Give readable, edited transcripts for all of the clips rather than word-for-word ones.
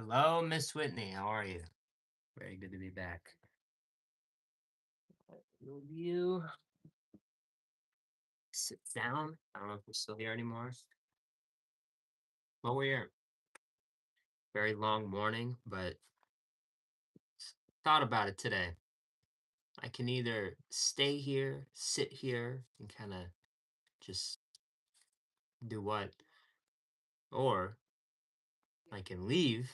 Hello, Miss Whitney. How are you? Very good to be back. Will you sit down? I don't know if we're still here anymore. Well, we're here. Very long morning, but thought about it today. I can either stay here, sit here, and kind of just do what, or I can leave,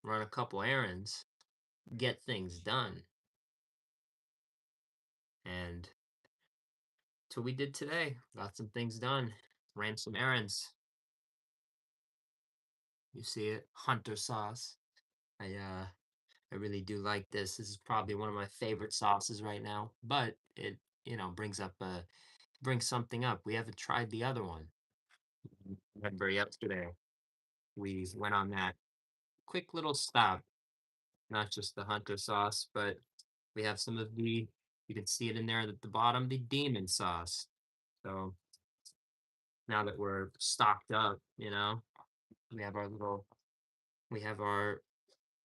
run a couple errands, get things done. And that's what we did today. Got some things done, ran some errands. You see it, hunter sauce. I really do like this. This is probably one of my favorite sauces right now, but it, brings something up. We haven't tried the other one. Remember yesterday, we went on that quick little stop, not just the hunter sauce, but we have some of you can see it in there at the bottom, the demon sauce. So now that we're stocked up, we have our little, we have our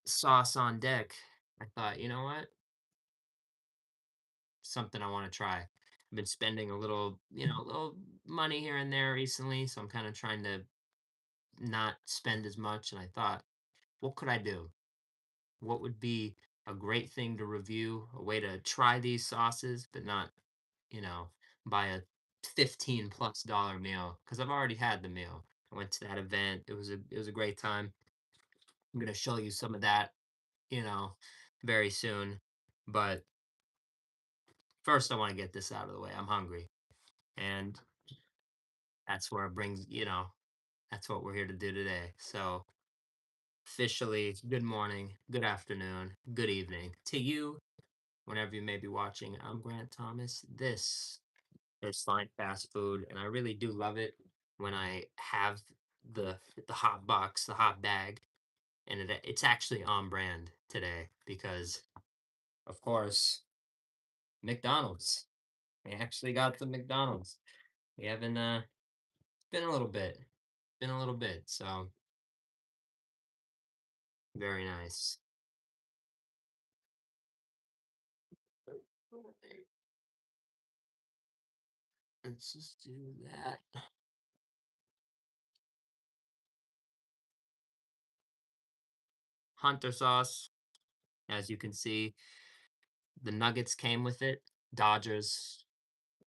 sauce on deck. I thought, you know what? Something I want to try. I've been spending a little money here and there recently, so I'm kind of trying to not spend as much. And I thought, what could I do? What would be a great thing to review, a way to try these sauces, but not, you know, buy a 15 plus dollar meal because I've already had the meal. I went to that event. It was a great time. I'm gonna show you some of that, you know, very soon. But first, I want to get this out of the way. I'm hungry, and that's where it brings, that's what we're here to do today. So, officially, good morning, good afternoon, good evening to you, whenever you may be watching. I'm Grant Thomas. This is Fine Fast Food, and I really do love it when I have the hot box, the hot bag, and it's actually on brand today because, of course, McDonald's. We actually got the McDonald's. We haven't been a little bit, so very nice. Let's just do that. Hunter sauce, as you can see, the Nuggets came with it. Dodgers,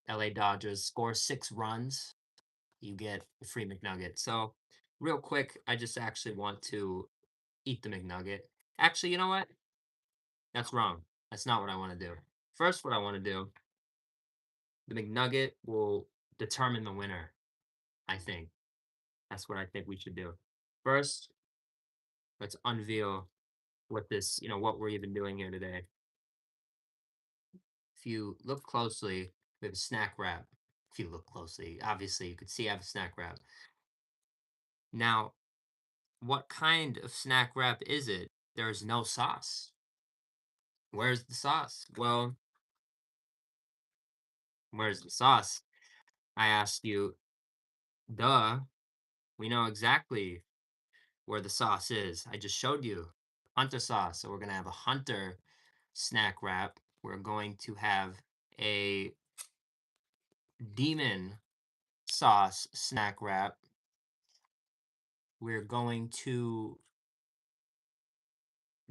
LA Dodgers score 6 runs, you get a free McNugget. So, real quick, I just actually want to eat the McNugget. Actually, you know what? That's wrong. That's not what I want to do. First, what I want to do, the McNugget will determine the winner, I think. That's what I think we should do. First, let's unveil what we're even doing here today. If you look closely, we have a snack wrap. If you look closely, obviously you could see I have a snack wrap. Now, what kind of snack wrap is it? There is no sauce. Where's the sauce? Well, where's the sauce? I asked you, duh, we know exactly where the sauce is. I just showed you hunter sauce. So we're going to have a hunter snack wrap. We're going to have a demon sauce snack wrap. We're going to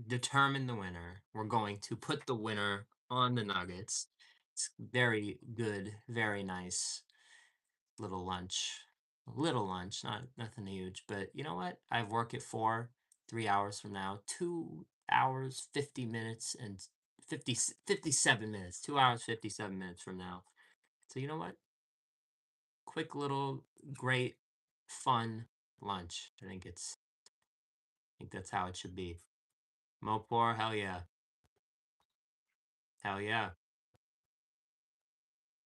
determine the winner. We're going to put the winner on the nuggets. It's very good, very nice little lunch. Little lunch, not nothing huge, but you know what? I have work at 4, 3 hours from now, 2 hours, 50 minutes, and 57 minutes, 2 hours, 57 minutes from now. So you know what? Quick little great fun lunch. I think that's how it should be. Mopor, hell yeah. Hell yeah.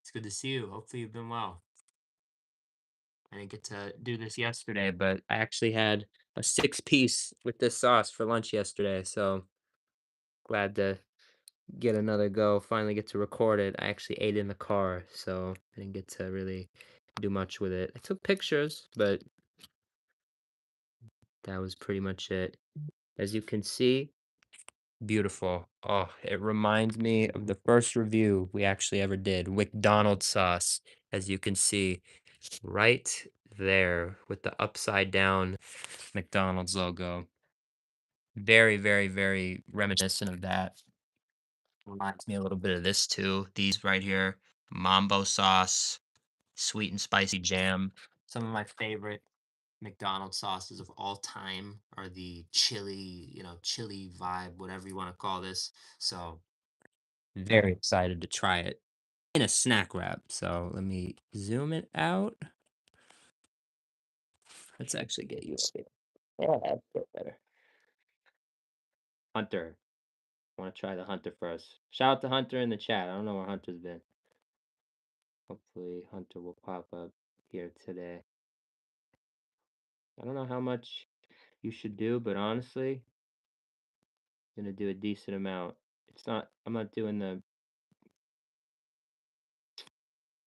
It's good to see you. Hopefully you've been well. I didn't get to do this yesterday, but I actually had a 6 piece with this sauce for lunch yesterday. So glad to get another go. Finally get to record it. I actually ate in the car, so I didn't get to really do much with it. I took pictures, but That was pretty much it. As you can see, beautiful. Oh, it reminds me of the first review we actually ever did, McDonald's sauce, as you can see right there with the upside down McDonald's logo. Very, very, very reminiscent of that. Reminds me a little bit of this too. These right here, Mambo sauce, sweet and spicy jam. Some of my favorite McDonald's sauces of all time are the chili, chili vibe, whatever you want to call this. So very excited to try it in a snack wrap. So let me zoom it out. Let's actually get you up here. Yeah, that's a bit better. Hunter. I want to try the Hunter first. Shout out to Hunter in the chat. I don't know where Hunter's been. Hopefully Hunter will pop up here today. I don't know how much you should do, but honestly, I'm gonna do a decent amount. I'm not doing the,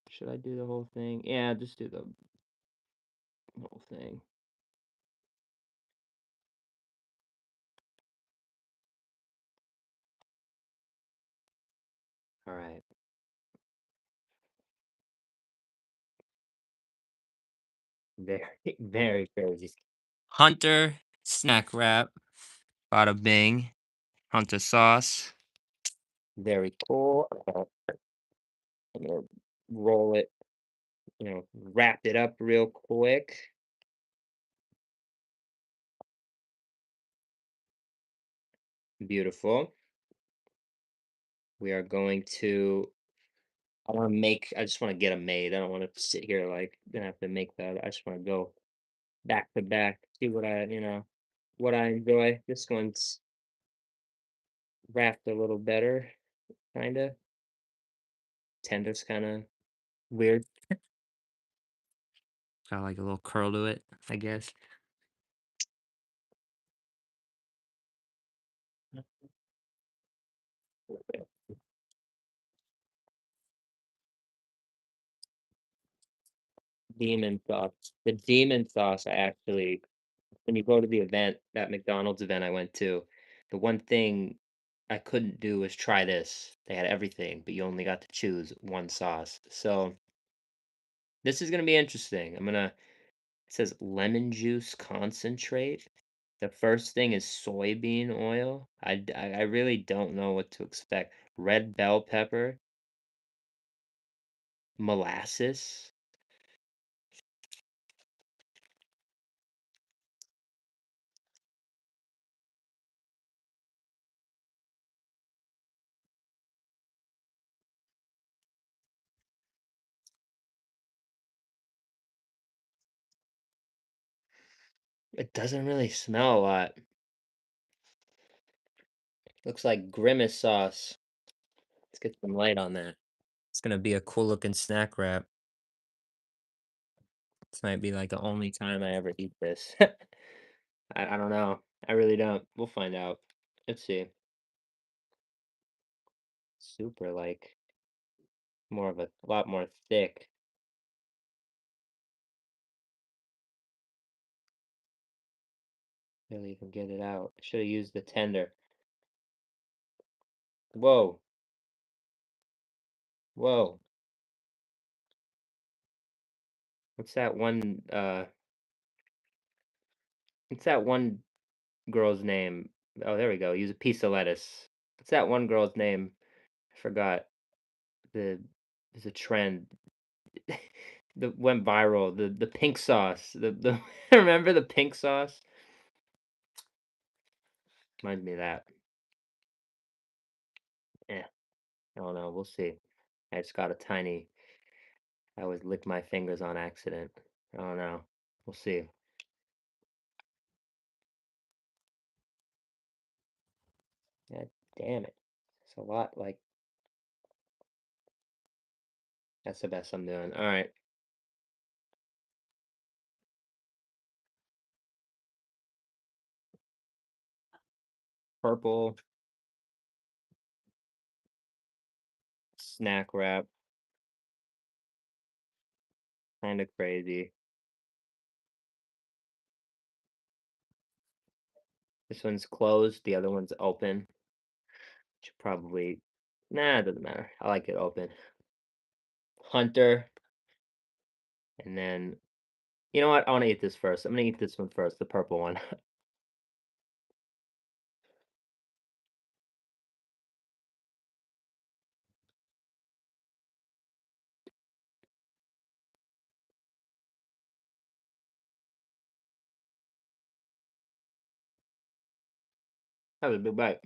should I do the whole thing? Yeah, just do the whole thing. All right. Very, very crazy. Hunter snack wrap. Bada bing. Hunter sauce. Very cool. I'm gonna roll it, wrap it up real quick. Beautiful. We are going to, I just want to get them made. I don't want to sit here like, gonna have to make that. I just want to go back to back, see what I enjoy. This one's wrapped a little better, kind of. Tender's kind of weird. Got like a little curl to it, I guess. Demon sauce. The demon sauce, I actually, when you go to the event, that McDonald's event I went to, the one thing I couldn't do was try this. They had everything, but you only got to choose one sauce. So this is gonna be interesting. It says lemon juice concentrate. The first thing is soybean oil. I really don't know what to expect. Red bell pepper, molasses. It doesn't really smell a lot. Looks like grimace sauce. Let's get some light on that. It's gonna be a cool looking snack wrap. This might be like the only time I ever eat this. I don't know. I really don't. We'll find out. Let's see. Super like more of a lot more thick. Really even get it out. I should have used the tender. Whoa. Whoa. What's that one what's that one girl's name? Oh, there we go. Use a piece of lettuce. What's that one girl's name? I forgot. The There's a trend that went viral. The pink sauce. The remember the pink sauce? Reminds me of that. Yeah. I don't know. We'll see. I just got a tiny. I always lick my fingers on accident. I don't know. We'll see. God damn it. It's a lot. Like that's the best I'm doing. All right. Purple snack wrap. Kind of crazy. This one's closed, the other one's open. Should probably nah, it doesn't matter. I like it open. Hunter, and then you know what? I wanna eat this first. I'm gonna eat this one first, the purple one. That was a big bite.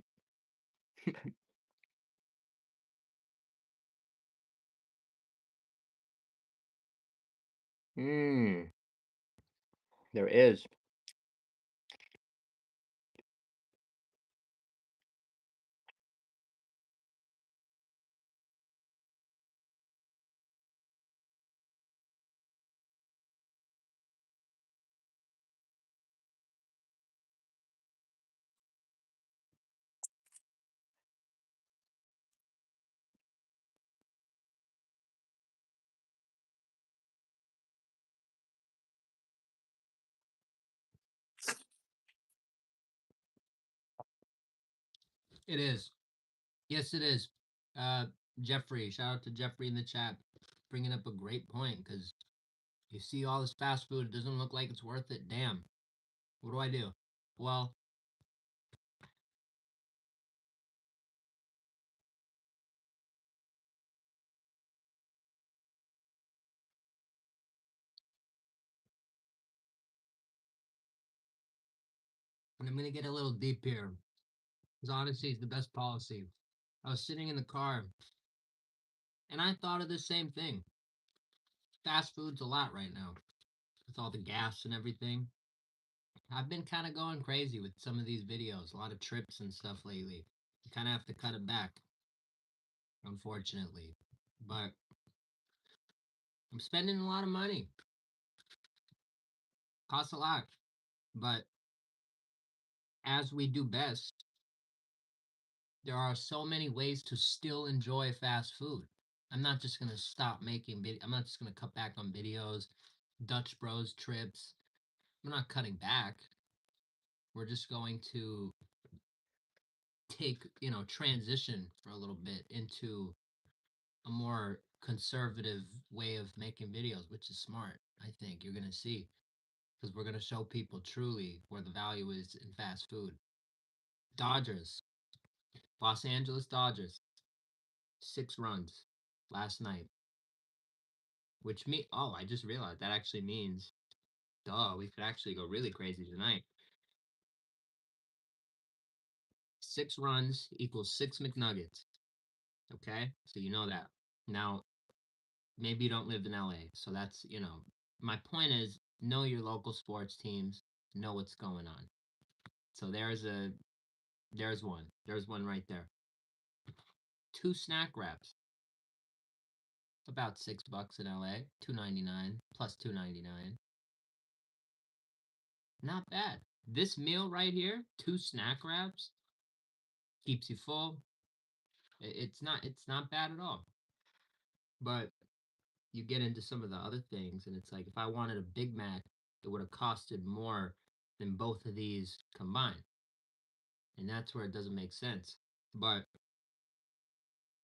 Mmm, there is. It is. Yes, it is. Uh, Jeffrey, shout out to Jeffrey in the chat, bringing up a great point because you see all this fast food, it doesn't look like it's worth it. Damn, what do I do? Well, I'm gonna get a little deep here because honesty is the best policy. I was sitting in the car and I thought of the same thing. Fast food's a lot right now with all the gas and everything. I've been kind of going crazy with some of these videos, a lot of trips and stuff lately. You kind of have to cut it back, unfortunately. But I'm spending a lot of money. Costs a lot. But as we do best, there are so many ways to still enjoy fast food. I'm not just gonna stop making I'm not just gonna cut back on videos, Dutch Bros trips. We're not cutting back. We're just going to take, transition for a little bit into a more conservative way of making videos, which is smart. I think you're gonna see because we're gonna show people truly where the value is in fast food. Dodgers, Los Angeles Dodgers, 6 runs last night, which me I just realized that actually means duh, we could actually go really crazy tonight. 6 runs equals 6 McNuggets. Okay, so you know that. Now maybe you don't live in LA, so that's my point is know your local sports teams, know what's going on. So there's one right there. 2 snack wraps, about $6 in LA, 2.99 plus 2.99. Not bad. This meal right here, 2 snack wraps, keeps you full. It's not bad at all. But you get into some of the other things, and it's like if I wanted a Big Mac, it would have costed more than both of these combined, and that's where it doesn't make sense. But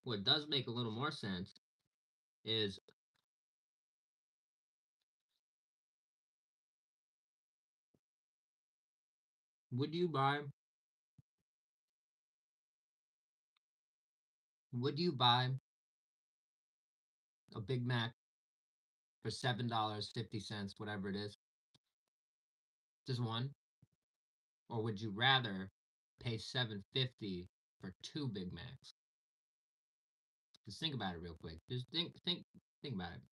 what does make a little more sense is would you buy would you buy a Big Mac for $7.50, whatever it is, just one, or would you rather pay 7.50 for 2 Big Macs? Just think about it real quick. Just think about it.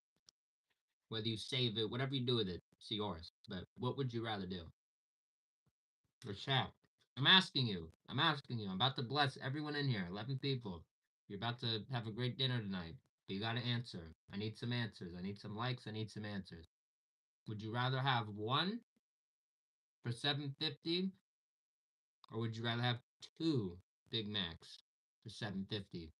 Whether you save it, whatever you do with it, it's yours. But what would you rather do? Or chat? I'm asking you. I'm asking you. I'm about to bless everyone in here. 11 people. You're about to have a great dinner tonight. But you got to answer. I need some answers. I need some likes. I need some answers. Would you rather have one for 7.50, or would you rather have 2 Big Macs for 7.50?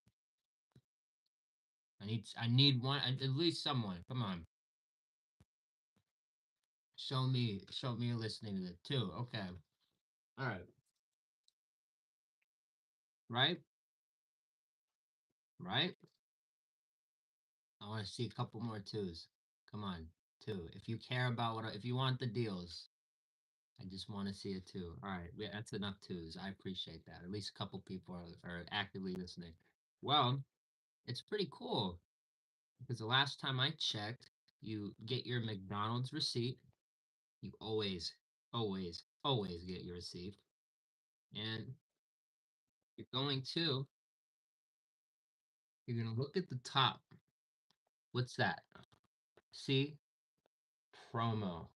I need one, at least someone. Come on. Show me you're listening to the two. Okay. All right. right? Right? I want to see a couple more twos. Come on, two. If you care about if you want the deals, I just want to see a two. All right, yeah, that's enough twos. I appreciate that. At least a couple people are actively listening. Well, it's pretty cool because the last time I checked, you get your McDonald's receipt. You always get your receipt. And you're going to, you're going to look at the top. What's that? See? Promo.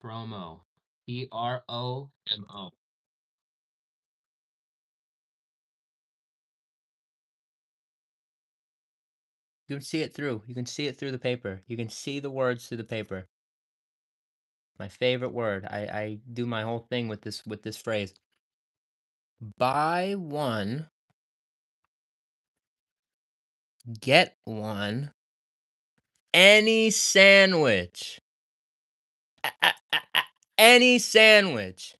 Promo. Promo. You can see it through. You can see it through the paper. You can see the words through the paper. My favorite word. I do my whole thing with this phrase. Buy one, get one, any sandwich. Any sandwich.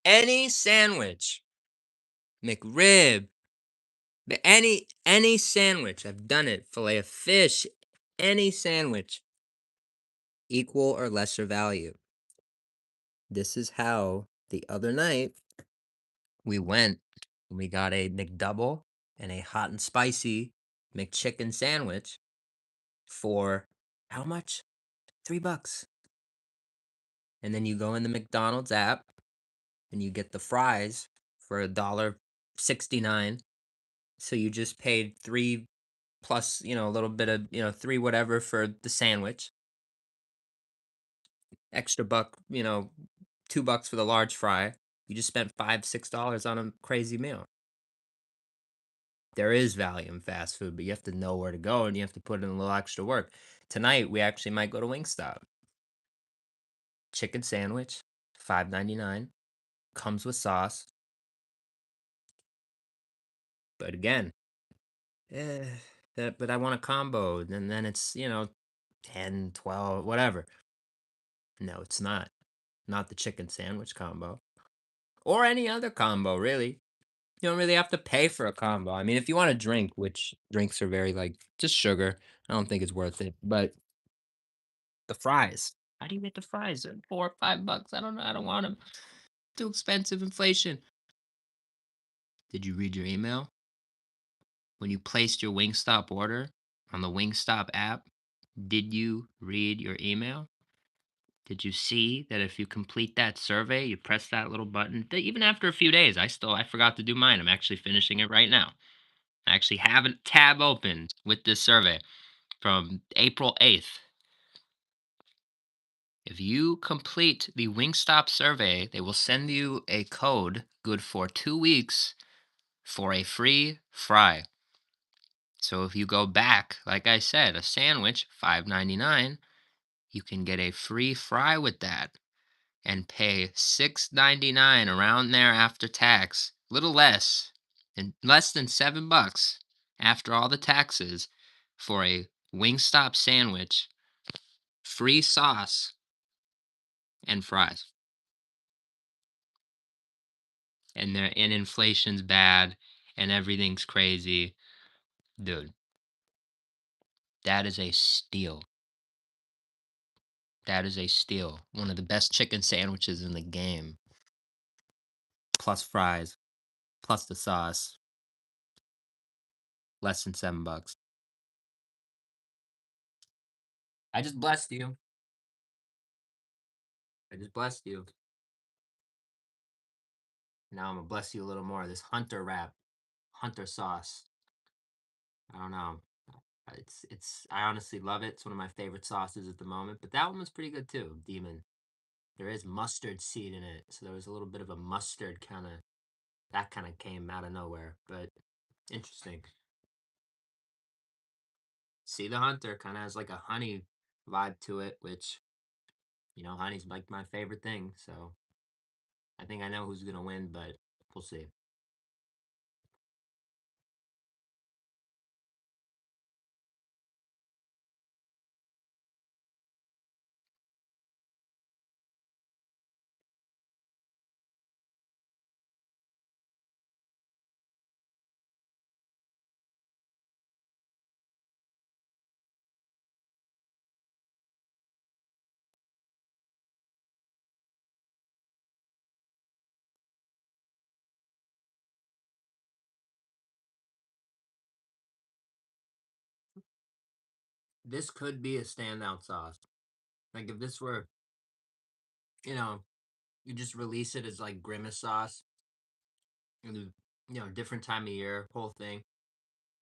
Any sandwich. McRib. Any sandwich. I've done it. Filet of fish. Any sandwich. Equal or lesser value. This is how the other night we went and we got a McDouble and a hot and spicy McChicken sandwich for how much? $3. And then you go in the McDonald's app and you get the fries for $1.69. So you just paid three plus, a little bit of, three whatever for the sandwich. Extra buck, $2 for the large fry. You just spent $5, $6 on a crazy meal. There is value in fast food, but you have to know where to go and you have to put in a little extra work. Tonight we actually might go to Wingstop. Chicken sandwich, $5.99. Comes with sauce. But again, eh, but I want a combo, and then it's, 10, 12, whatever. No, it's not. Not the chicken sandwich combo. Or any other combo, really. You don't really have to pay for a combo. I mean, if you want a drink, which drinks are very like just sugar, I don't think it's worth it. But the fries. How do you get the fries? They're $4 or $5. I don't know. I don't want them. Too expensive. Inflation. Did you read your email? When you placed your Wingstop order on the Wingstop app, did you read your email? Did you see that if you complete that survey, you press that little button, even after a few days, I forgot to do mine. I'm actually finishing it right now. I actually have a tab open with this survey from April 8th. If you complete the Wingstop survey, they will send you a code good for 2 weeks for a free fry. So if you go back, like I said, a sandwich, $5.99, you can get a free fry with that and pay $6.99 around there after tax, little less, and less than $7 after all the taxes for a Wingstop sandwich, free sauce, and fries. And inflation's bad and everything's crazy. Dude, that is a steal. That is a steal. One of the best chicken sandwiches in the game. Plus fries, plus the sauce, less than $7. I just blessed you. I just blessed you. Now I'm gonna bless you a little more. This Hunter wrap, Hunter sauce. I don't know. It's. I honestly love it. It's one of my favorite sauces at the moment. But that one was pretty good too. Demon. There is mustard seed in it, so there was a little bit of a mustard kind of. That kind of came out of nowhere, but interesting. See the Hunter kind of has like a honey vibe to it, which honey's like my favorite thing. So I think I know who's gonna win, but we'll see. this could be a standout sauce. Like if this were, you know, you just release it as like grimace sauce and different time of year, whole thing.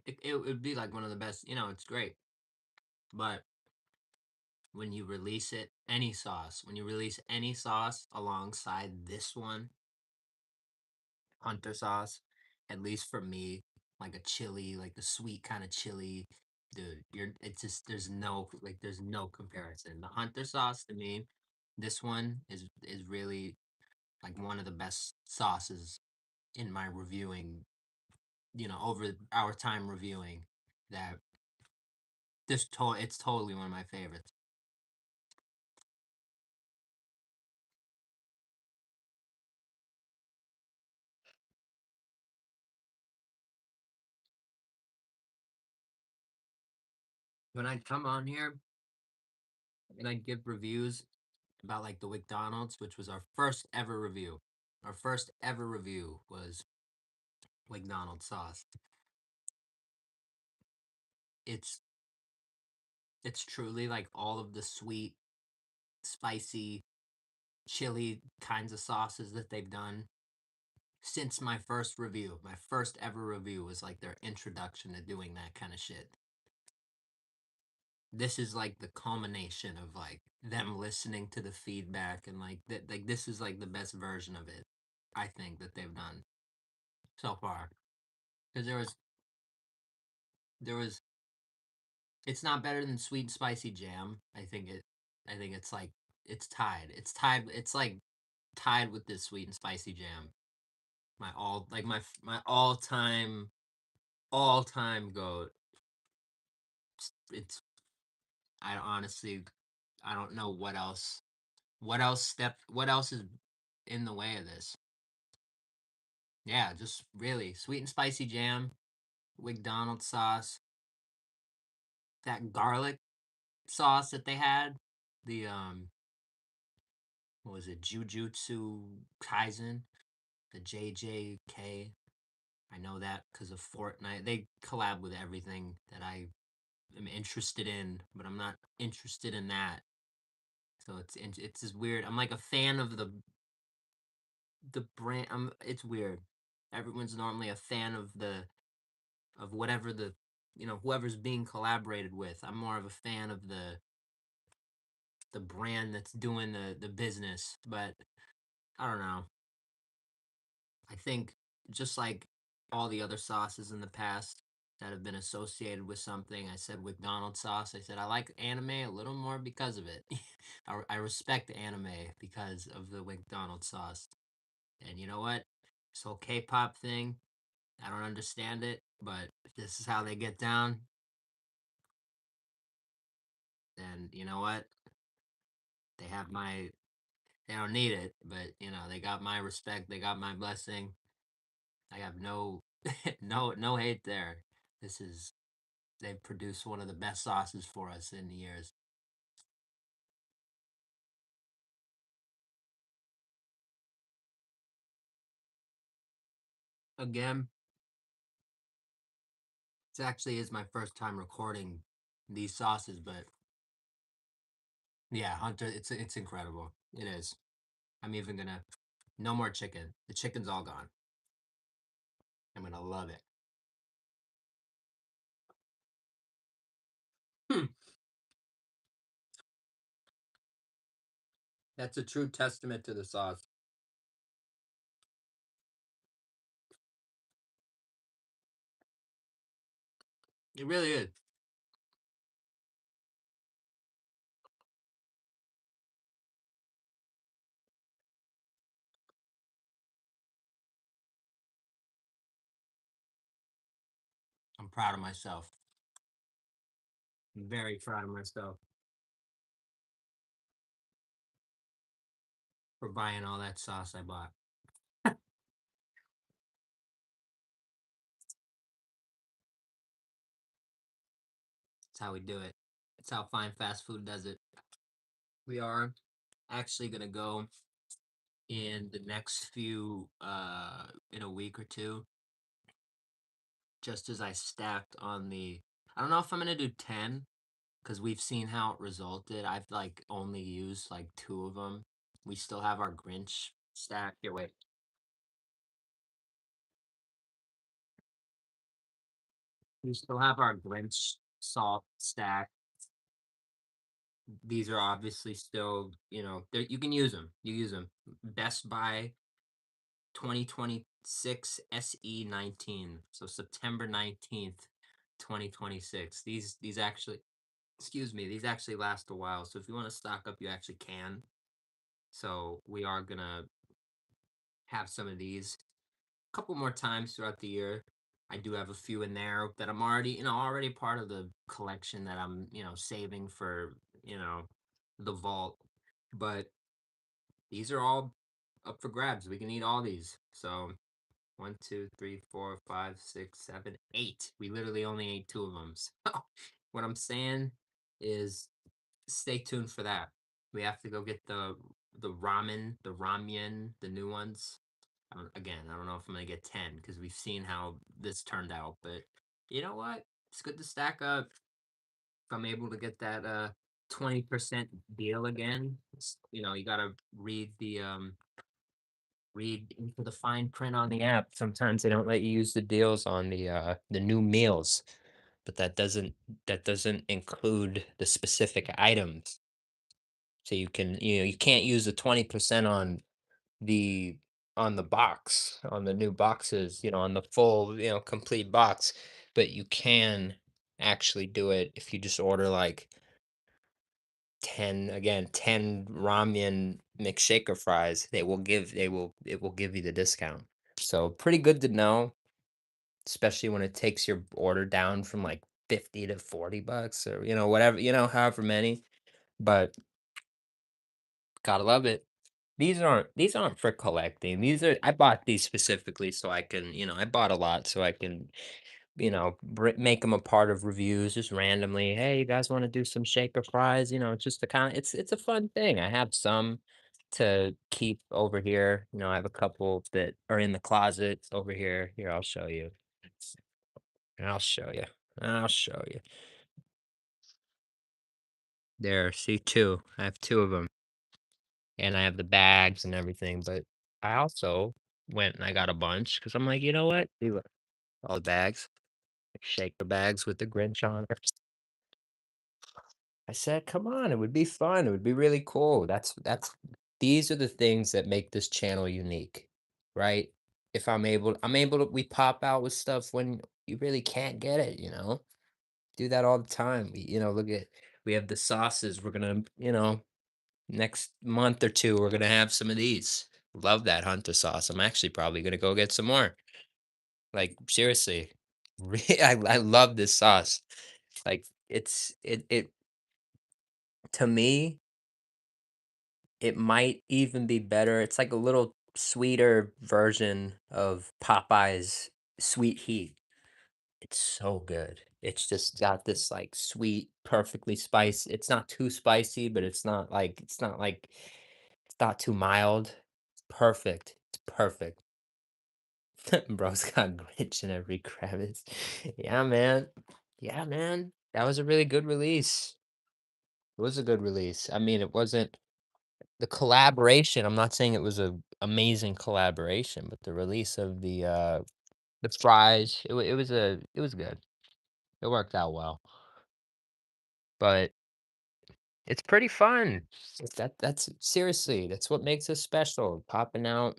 It would be like one of the best, it's great. But when you release it, when you release any sauce alongside this one, hunter sauce, at least for me, like a chili, like the sweet kind of chili, dude, it's just there's no comparison. The hunter sauce to me, this one is really like one of the best sauces in my reviewing, over our time reviewing that it's totally one of my favorites. When I come on here and I give reviews about like the McDonald's, which was our first ever review. Our first ever review was McDonald's sauce. It's it's truly like all of the sweet, spicy, chili kinds of sauces that they've done since my first review. My first ever review was like their introduction to doing that kind of shit. This is like the culmination of like them listening to the feedback and like that like this is like the best version of it I think that they've done so far. Because there was it's not better than sweet and spicy jam. I think it's like it's like tied with this sweet and spicy jam. My all time goat. It's I honestly I don't know what else is in the way of this. Yeah, just really sweet and spicy jam, McDonald's sauce, that garlic sauce that they had, the what was it, Jujutsu Kaisen, the JJK. I know that because of Fortnite. They collab with everything that I am interested in, but I'm not interested in that. So it's just weird. I'm like a fan of the brand. It's weird. Everyone's normally a fan of whatever whoever's being collaborated with. I'm more of a fan of the brand that's doing the business, but I don't know. I think just like all the other sauces in the past that have been associated with something, I said McDonald's sauce. I said I like anime a little more because of it. I respect anime because of the McDonald's sauce. And you know what? This whole K-pop thing, I don't understand it, but if this is how they get down, then you know what? They have my they don't need it, but they got my respect, they got my blessing. I have no no hate there. This is They've produced one of the best sauces for us in the years. Again, it actually is my first time recording these sauces, but yeah, Hunter, it's incredible. It is. I'm even gonna no more chicken. The chicken's all gone. I'm gonna love it. Hmm. That's a true testament to the sauce. It really is. I'm proud of myself. I'm very proud of myself for buying all that sauce I bought. That's how we do it. That's how fine fast food does it. We are actually gonna go in the next few in a week or two, just as I stacked on the I don't know if I'm gonna do 10, because we've seen how it resulted. I've like only used like two of them. We still have our Grinch stack. Here, wait. We still have our Grinch salt stack. These are obviously still, you can use them. You use them. Best Buy 2026 SE19. So September 19th, 2026. These actually, excuse me, these actually last a while. So if you want to stock up, you actually can. So we are gonna have some of these a couple more times throughout the year. I do have a few in there that I'm already, already part of the collection that I'm, saving for, you know, the vault. But these are all up for grabs. We can eat all these. So one, two, three, four, five, six, seven, eight. We literally only ate two of them. So what I'm saying is stay tuned for that. We have to go get the ramen, the new ones. Again, I don't know if I'm gonna get 10 because we've seen how this turned out, but you know what? It's good to stack up. If I'm able to get that 20% deal again, you gotta read into the fine print on the app. Sometimes they don't let you use the deals on the new meals, but that doesn't include the specific items. So you can't use the 20% the on the box, on the new boxes, on the full, complete box, but you can actually do it if you just order like 10 ramen McShaker fries, it will give you the discount. So pretty good to know, especially when it takes your order down from like 50 to 40 bucks or whatever, however many, but gotta love it. These aren't for collecting. I bought these specifically so I can, I bought a lot so I can, make them a part of reviews just randomly. Hey, you guys want to do some shaker fries? It's just the kind of it's a fun thing. I have some to keep over here. I have a couple that are in the closet over here. Here, I'll show you. I'll show you. I'll show you. There, see two. I have two of them. And I have the bags and everything, but I also went and I got a bunch because I'm like, you know what? See, look, all the bags, like shaker bags with the Grinch on it. I said, come on, it would be fun. It would be really cool. These are the things that make this channel unique, right? If I'm able to, we pop out with stuff when you really can't get it. Do that all the time. Look at, we have the sauces. We're gonna, next month or two, we're gonna have some of these. Love that hunter sauce. I'm actually probably gonna go get some more. Like seriously, I love this sauce. Like it to me, it might even be better. It's like a little sweeter version of Popeye's sweet heat. It's so good. It's just got this like sweet, perfectly spiced. It's not too spicy, but it's not too mild. It's perfect. It's perfect. Bro's got glitch in every crevice. Yeah, man. Yeah, man. That was a really good release. It was a good release. I mean, it wasn't the collaboration. I'm not saying it was a amazing collaboration, but the release of the fries, it was good. It worked out well. But it's pretty fun. That's seriously, that's what makes us special. Popping out,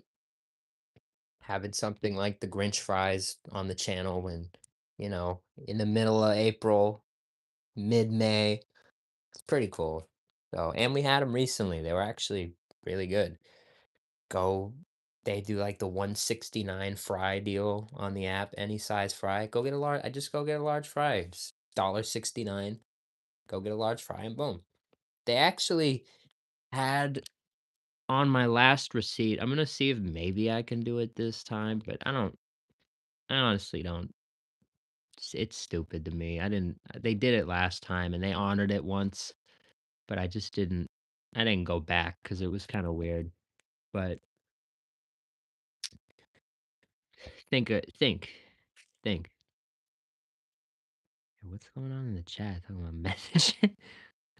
having something like the Grinch fries on the channel when, in the middle of April, mid-May. It's pretty cool. So, and we had them recently. They were actually really good. Go They do like the 169 fry deal on the app, any size fry. Go get a large. I just go get a large fry. Just 69. Go get a large fry and boom. They actually had on my last receipt. I'm gonna see if maybe I can do it this time, but I honestly don't. It's stupid to me. I didn't. They did it last time and they honored it once, but I didn't go back because it was kind of weird. But think, think. What's going on in the chat? Talking about message.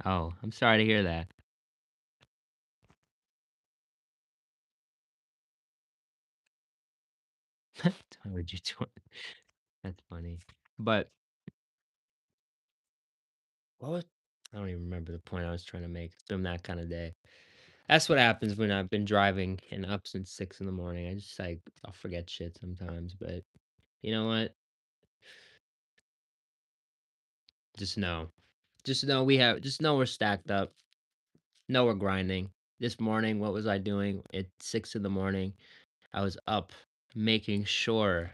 Oh, I'm sorry to hear that. Why would you do it? That's funny. But what was I don't even remember the point I was trying to make. It's been that kind of day. That's what happens when I've been driving and up since 6 in the morning. I just like I'll forget shit sometimes, but you know what? Just know. Just know we're stacked up. Know we're grinding. This morning, what was I doing at 6 in the morning? I was up making sure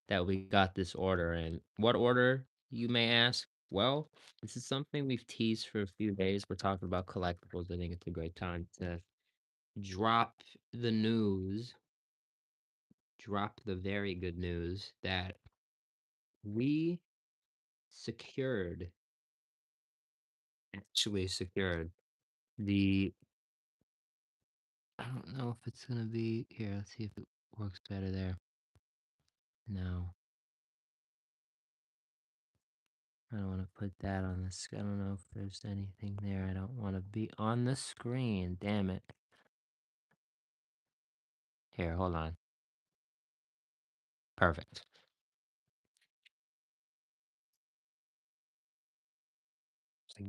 that we got this order in. What order, you may ask? Well, this is something we've teased for a few days. We're talking about collectibles. I think it's a great time to drop the news, drop the very good news that we secured, actually secured the, I don't know if it's gonna be here. Let's see if it works better there. No, I don't want to put that on this. I don't know if there's anything there. I don't want to be on the screen. Damn it. Here, hold on. Perfect.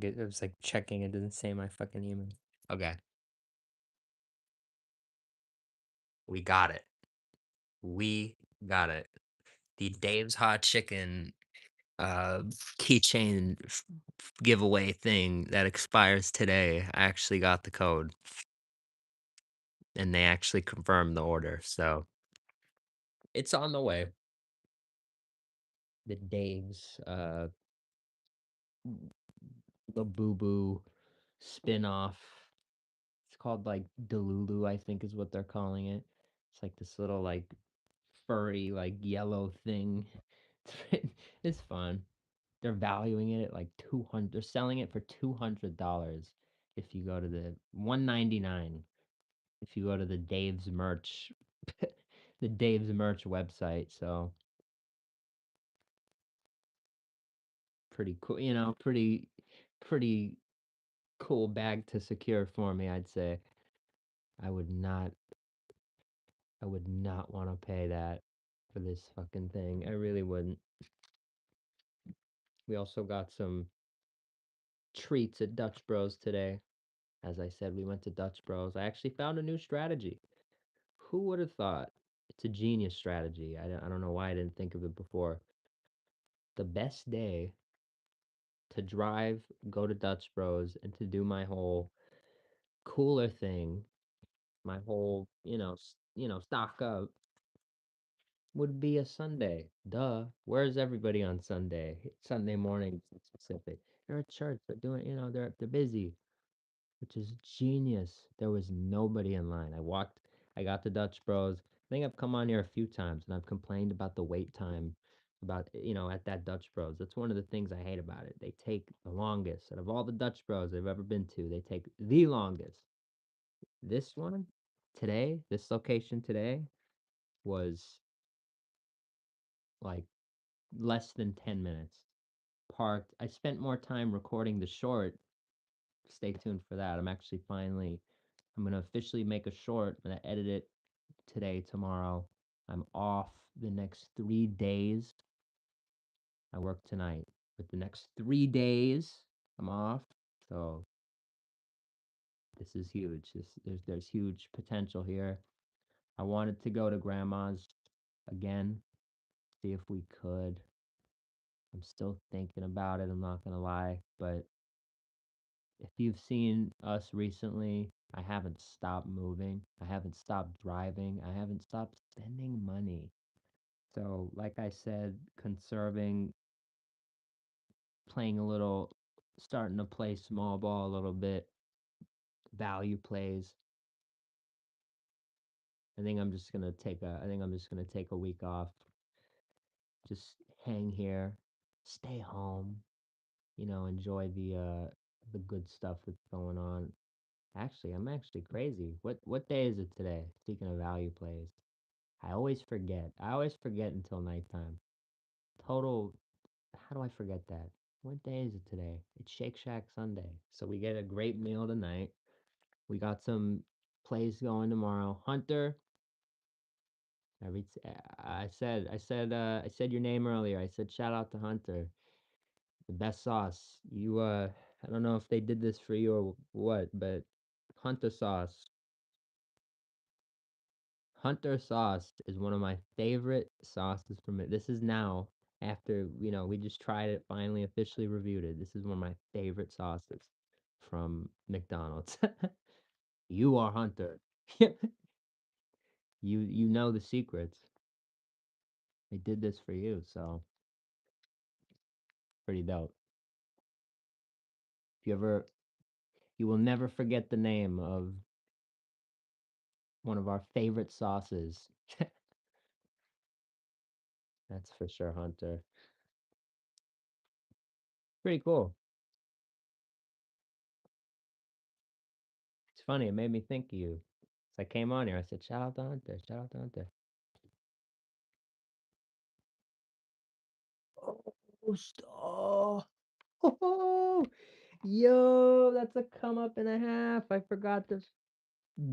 It was like checking. It didn't say my fucking email. Okay, we got it. We got it. The Dave's Hot Chicken uh keychain giveaway thing that expires today. I actually got the code and they actually confirmed the order. So it's on the way. The Dave's the Boo Boo spin-off. It's called like Delulu, I think is what they're calling it. It's like this little like furry like yellow thing. It's fun. They're valuing it at like 200. They're selling it for $200 if you go to the 199 if you go to the Dave's merch the Dave's merch website. So pretty cool, pretty cool bag to secure for me, I'd say. I would not I would not want to pay that for this fucking thing. I really wouldn't. We also got some treats at Dutch Bros today. As I said, we went to Dutch Bros. I actually found a new strategy. Who would have thought? It's a genius strategy. I don't know why I didn't think of it before. The best day to drive, go to Dutch Bros, and to do my whole cooler thing, my whole, stock up would be a Sunday. Duh. Where's everybody on Sunday? Sunday mornings in specific. They're at church. They're doing, they're busy, which is genius. There was nobody in line. I got the Dutch Bros. I think I've come on here a few times and I've complained about the wait time about, at that Dutch Bros. That's one of the things I hate about it. They take the longest. Out of all the Dutch Bros I've ever been to, they take the longest. This one today, this location today was like less than 10 minutes. Parked. I spent more time recording the short. Stay tuned for that. I'm going to officially make a short. I'm going to edit it today, tomorrow. I'm off the next 3 days. I work tonight, but the next 3 days I'm off. So this is huge. There's huge potential here. I wanted to go to grandma's again, see if we could. I'm still thinking about it, I'm not gonna lie, but if you've seen us recently, I haven't stopped moving. I haven't stopped driving. I haven't stopped spending money. So, like I said, conserving, playing a little, starting to play small ball a little bit, value plays. I think I'm just gonna take a week off, just hang here, stay home, enjoy the good stuff that's going on. Actually, I'm actually crazy. What day is it today? Speaking of value plays, I always forget. I always forget until nighttime. Total. how do I forget that? What day is it today? It's Shake Shack Sunday. So we get a great meal tonight. We got some plays going tomorrow. Hunter, I, re- I said your name earlier. I said shout out to Hunter, the best sauce. I don't know if they did this for you or what, but Hunter sauce. Hunter sauce is one of my favorite sauces from it. This is now after, we just tried it, finally officially reviewed it. This is one of my favorite sauces from McDonald's. You are Hunter. You know the secrets. They did this for you, so pretty dope. If you ever You will never forget the name of one of our favorite sauces. That's for sure, Hunter. Pretty cool. It's funny, it made me think of you. So I came on here, I said, shout out to Hunter, shout out to Hunter. Oh, oh, yo, that's a come up and a half. I forgot this.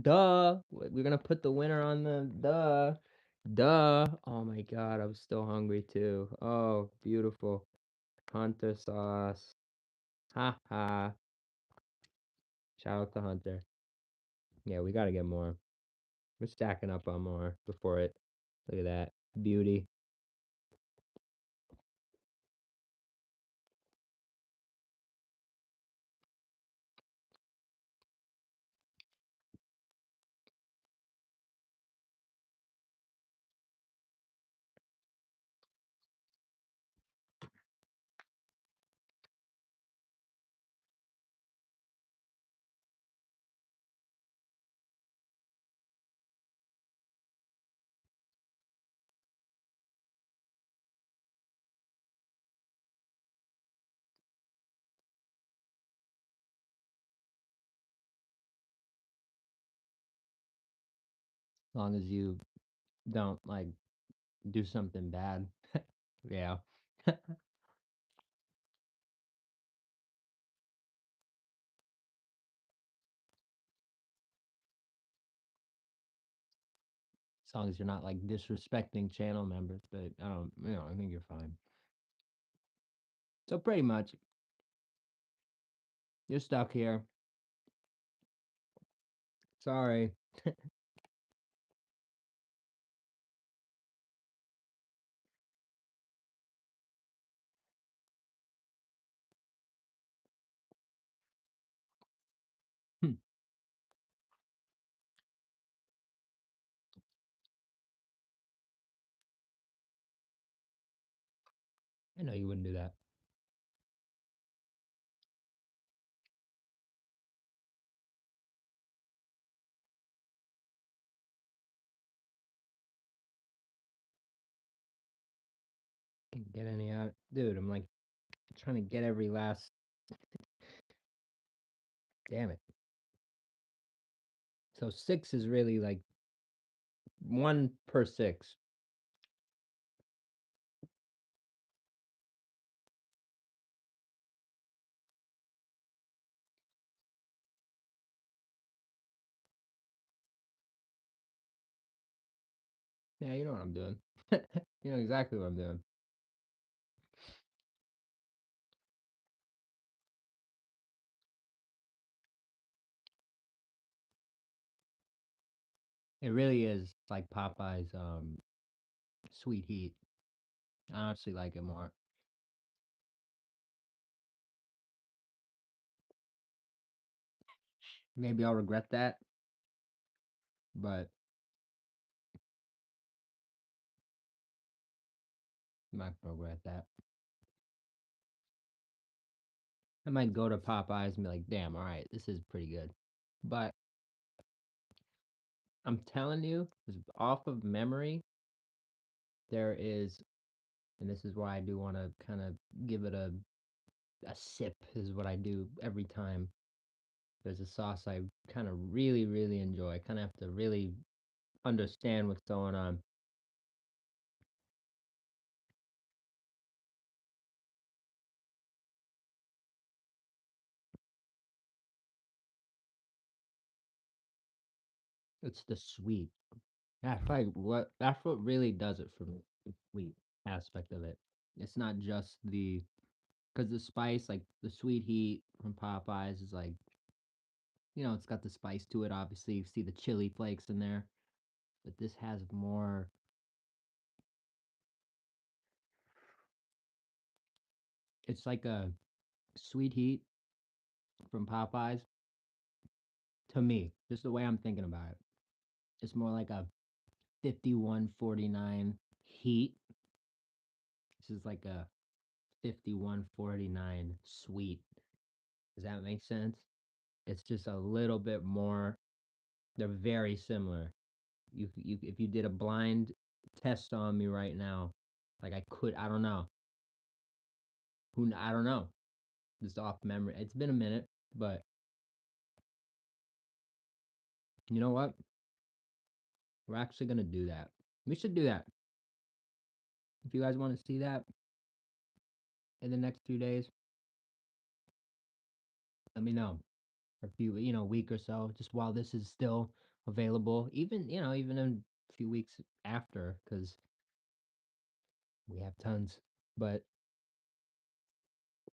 Duh. We're gonna put the winner on the duh. Oh my god, I'm still hungry too. Oh, beautiful. Hunter sauce. Ha ha. Shout out to Hunter. Yeah, we gotta get more. We're stacking up on more before it. Look at that. Beauty. As long as you don't like do something bad. Yeah. As long as you're not like disrespecting channel members, but I think you're fine. So pretty much, you're stuck here. Sorry. Hmm. I know you wouldn't do that. Can't get any out. Dude, I'm like trying to get every last. Damn it. So six is really like one per six. Yeah, you know what I'm doing. You know exactly what I'm doing. It really is like Popeye's sweet heat. I honestly like it more. Maybe I'll regret that, but I'm not gonna regret that. I might go to Popeyes and be like, damn, all right, this is pretty good. But I'm telling you, off of memory, there is, and this is why I do want to kind of give it a sip, is what I do every time. There's a sauce I kind of really, really enjoy. I kind of have to really understand what's going on. It's the sweet. That's what really does it for me. The sweet aspect of it. It's not just the because the spice, like the sweet heat from Popeyes, is like it's got the spice to it. Obviously, you see the chili flakes in there, but this has more. It's like a sweet heat from Popeyes to me. Just the way I'm thinking about it, it's more like a 5149 heat. This is like a 5149 sweet. Does that make sense? It's just a little bit more. They're very similar. You if you did a blind test on me right now, like I don't know. I don't know. Just off memory. It's been a minute, but you know what? We're actually gonna do that. We should do that. If you guys want to see that in the next few days, let me know. For a few, week or so, just while this is still available. Even in a few weeks after, because we have tons. But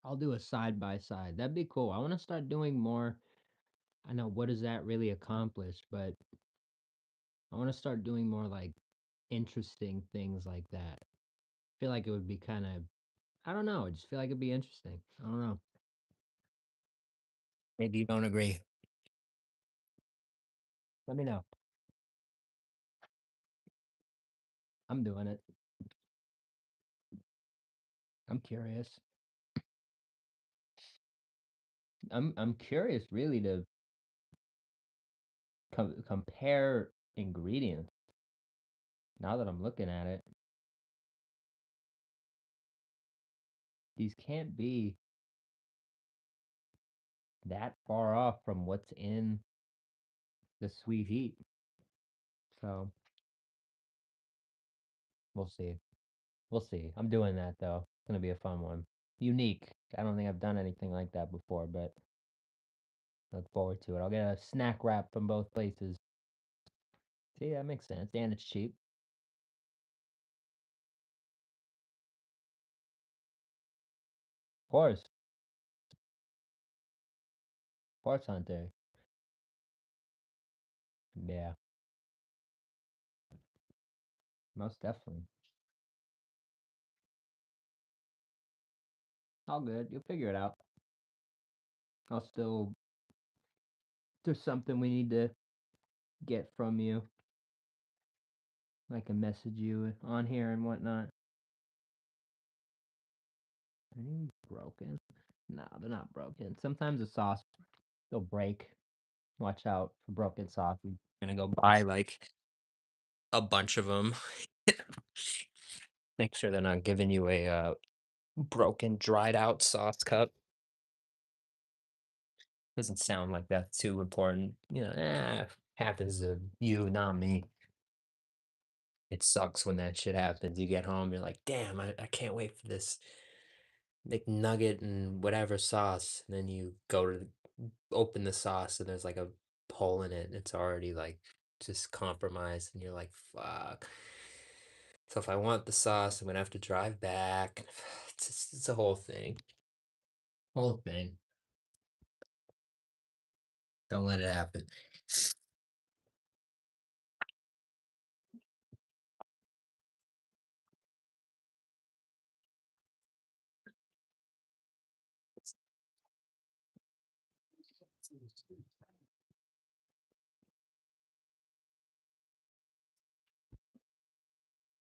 I'll do a side by side. That'd be cool. I want to start doing more. I know what does that really accomplish, but I want to start doing more like interesting things like that. I feel like it would be kind of, I don't know. I just feel like it'd be interesting. I don't know. Maybe you don't agree. Let me know. I'm doing it. I'm curious. I'm curious really to compare ingredients. Now that I'm looking at it, these can't be that far off from what's in the sweet heat. So we'll see. We'll see. I'm doing that though. It's gonna be a fun one. Unique. I don't think I've done anything like that before, but look forward to it. I'll get a snack wrap from both places. See, that makes sense. And it's cheap. Of course, Hunter. Yeah, most definitely. All good. You'll figure it out. I'll still. There's something we need to get from you. I can message you on here and whatnot. Are these broken? No, they're not broken. Sometimes the sauce will break. Watch out for broken sauce. We're gonna go buy like a bunch of them. Make sure they're not giving you a broken, dried out sauce cup. Doesn't sound like that's too important. Happens to you, not me. It sucks when that shit happens. You get home, you're like, damn, I can't wait for this McNugget and whatever sauce. And then you go to open the sauce and there's like a hole in it. And it's already like just compromised. And you're like, fuck. So if I want the sauce, I'm gonna have to drive back. It's a whole thing. Whole thing. Don't let it happen.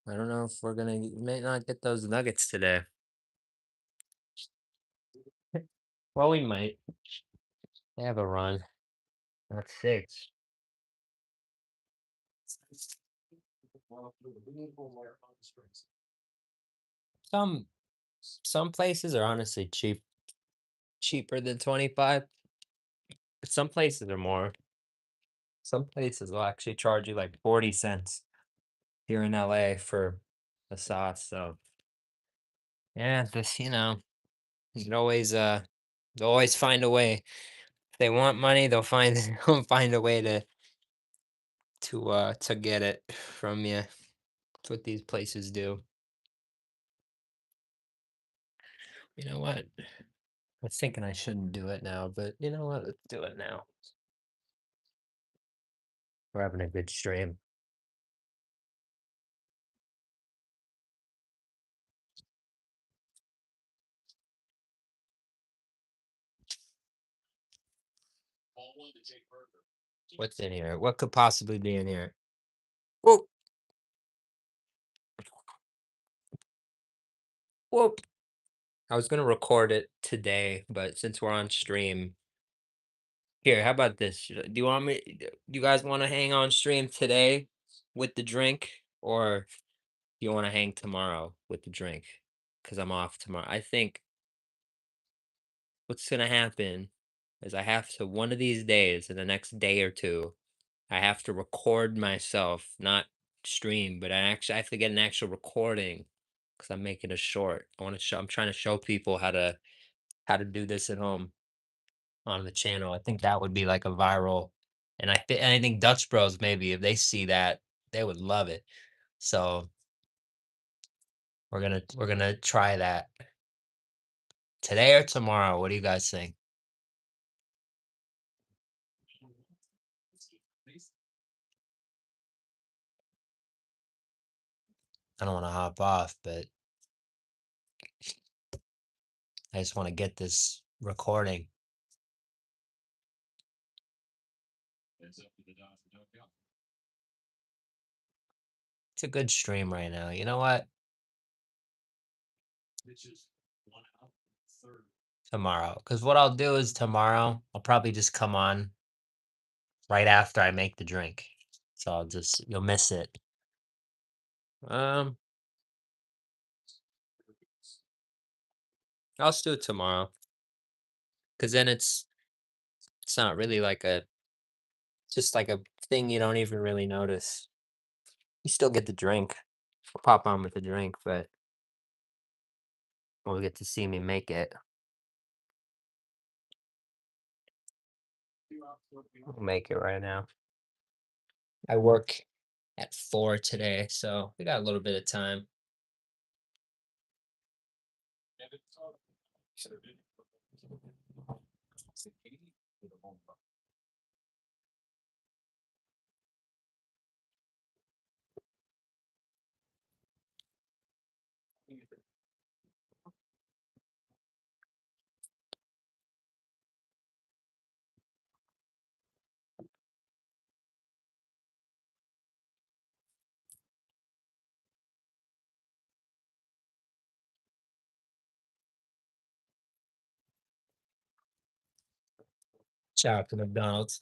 I don't know if we're gonna may not get those nuggets today. Well, we might. They have a run. That's six. Some some places are honestly cheaper than 25, but some places are more. Some places will actually charge you like 40 cents here in LA for a sauce. So yeah, you can always they'll always find a way. If they want money, they'll find they'll find a way to get it from you. That's what these places do. You know what? I was thinking I shouldn't do it now, but you know what? Let's do it now. We're having a good stream. What's in here? What could possibly be in here? Whoop, whoop. I was gonna record it today, but since we're on stream, here, how about this? Do you want me? Do you guys want to hang on stream today with the drink, or do you want to hang tomorrow with the drink? Because I'm off tomorrow. I think what's gonna happen is I have to one of these days, in the next day or two, I have to record myself, not stream, but I have to get an actual recording because I'm making a short. I want to show. I'm trying to show people how to do this at home on the channel. I think that would be like a viral, and I think Dutch Bros maybe if they see that they would love it. So we're gonna try that today or tomorrow. What do you guys think? I don't want to hop off, but I just want to get this recording. It's a good stream right now. You know what? Tomorrow, because what I'll do is tomorrow I'll probably just come on right after I make the drink. So you'll miss it. Um, I'll just do it tomorrow because then it's not really like just like a thing you don't even really notice. You still get the drink, pop on with the drink, but we'll get to see me make it. I'll make it right now. I work at 4 today, so we got a little bit of time. Shout out to McDonald's.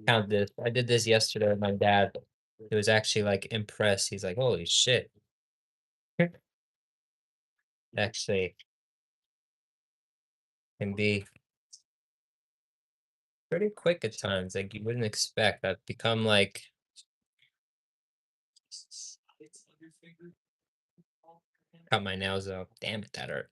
Count this. I did this yesterday with my dad. He was actually like impressed. He's like, "Holy shit!" Actually, can be pretty quick at times. Like you wouldn't expect. I've become like cut my nails though. Damn it, that hurt.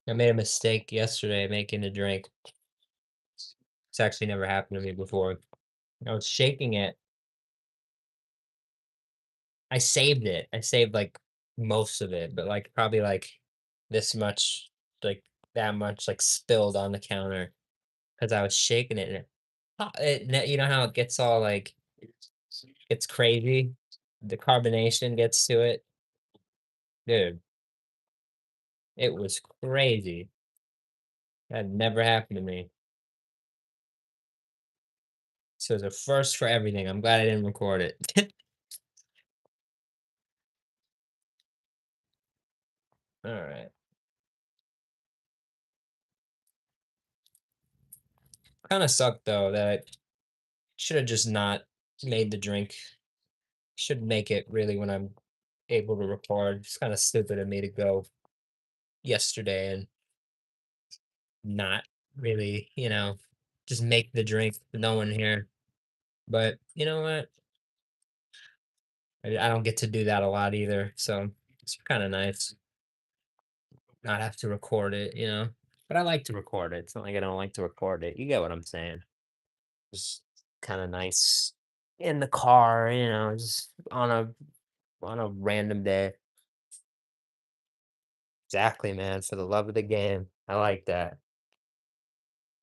I made a mistake yesterday making a drink. It's actually never happened to me before. I was shaking it. I saved it. I saved like most of it, but like probably like this much, like that much, like spilled on the counter because I was shaking it. And you know how it gets all like it's crazy. The carbonation gets to it, dude. It was crazy. That never happened to me. So it's a first for everything. I'm glad I didn't record it. All right. Kind of sucked though that I should have just not made the drink. Should make it really when I'm able to record. It's kind of stupid of me to go yesterday and not really, just make the drink with no one here. But you know what? I don't get to do that a lot either, so it's kind of nice not have to record it. But I like to record it. It's not like I don't like to record it. You get what I'm saying? Just kind of nice in the car, just on a random day. Exactly, man. For the love of the game. I like that.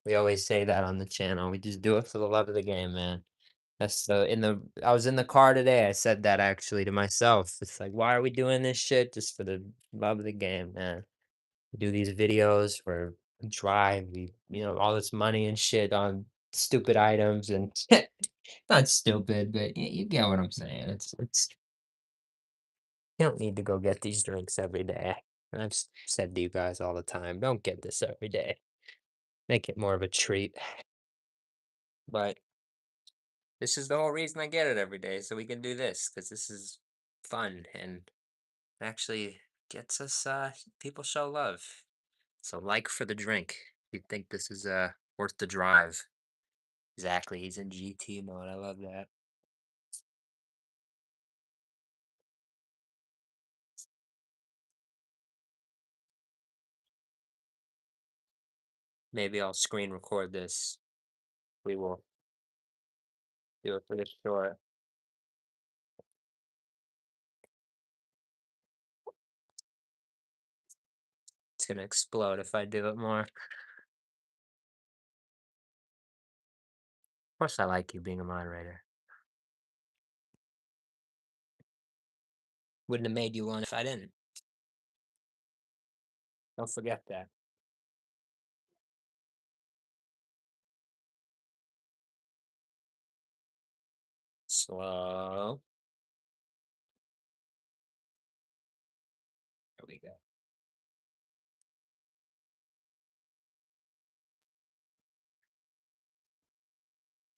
We always say that on the channel. We just do it for the love of the game, man. That's the in the I was in the car today. I said that actually to myself. It's like, why are we doing this shit? Just for the love of the game, man. We do these videos where we drive, all this money and shit on stupid items and not stupid, but you get what I'm saying. It's you don't need to go get these drinks every day. And said to you guys all the time, don't get this every day. Make it more of a treat. But this is the whole reason I get it every day, so we can do this because this is fun and actually gets us people show love. So like for the drink. You think this is worth the drive. Exactly. He's in GT mode. I love that. Maybe I'll screen record this. We will do it for this short. It's gonna explode if I do it more. Of course I like you being a moderator. Wouldn't have made you one if I didn't. Don't forget that. Slow. There we go.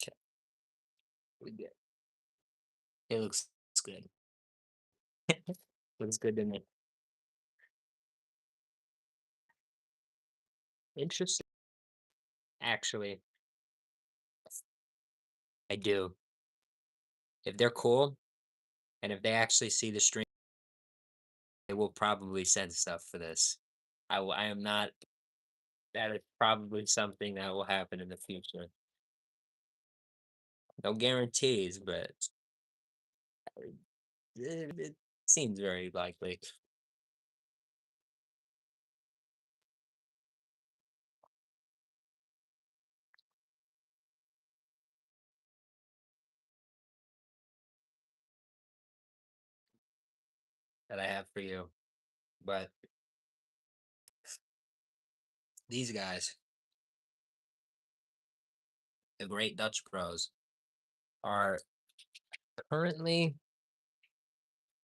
Okay, we good. It looks good. Looks good to me. Interesting. Actually, I do. If they're cool and if they actually see the stream, they will probably send stuff for this. I am not. That is probably something that will happen in the future. No guarantees, but it seems very likely that I have for you. But these guys, the great Dutch pros, are currently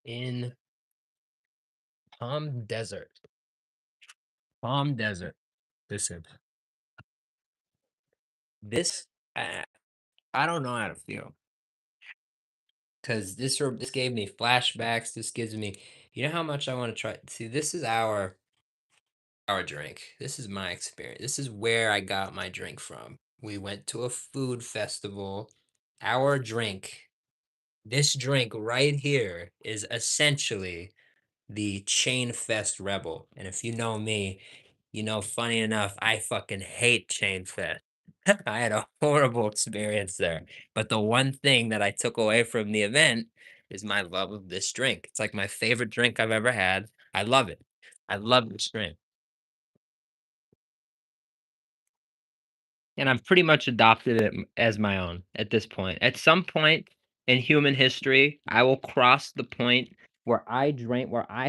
in Palm Desert. Palm Desert. Listen, this I don't know how to feel because this gave me flashbacks. This gives me, how much I want to try. See, this is our drink. This is my experience. This is where I got my drink from. We went to a food festival. Our drink, this drink right here, is essentially the Chain Fest Rebel. And if you know me, funny enough, I fucking hate Chain Fest. I had a horrible experience there. But the one thing that I took away from the event is my love of this drink. It's like my favorite drink I've ever had. I love it. I love this drink. And I've pretty much adopted it as my own at this point. At some point in human history, I will cross the point where I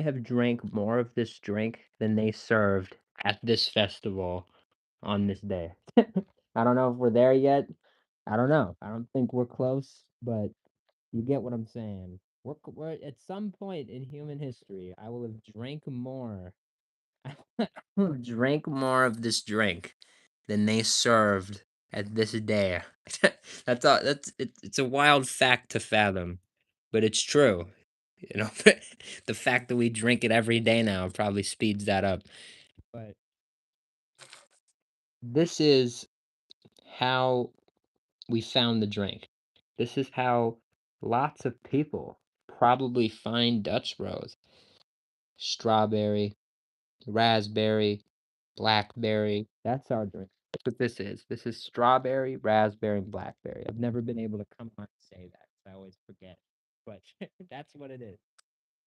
have drank more of this drink than they served at this festival on this day. I don't know if we're there yet. I don't know. I don't think we're close, but you get what I'm saying. We're at some point in human history, I will have drank more. Drank more of this drink than they served at this day. It's a wild fact to fathom, but it's true. You know, the fact that we drink it every day now probably speeds that up. But this is how we found the drink. This is how lots of people probably find Dutch Bros. Strawberry, raspberry, blackberry. That's our drink. That's what this is. This is strawberry, raspberry, and blackberry. I've never been able to come on and say that 'cause I always forget. But that's what it is.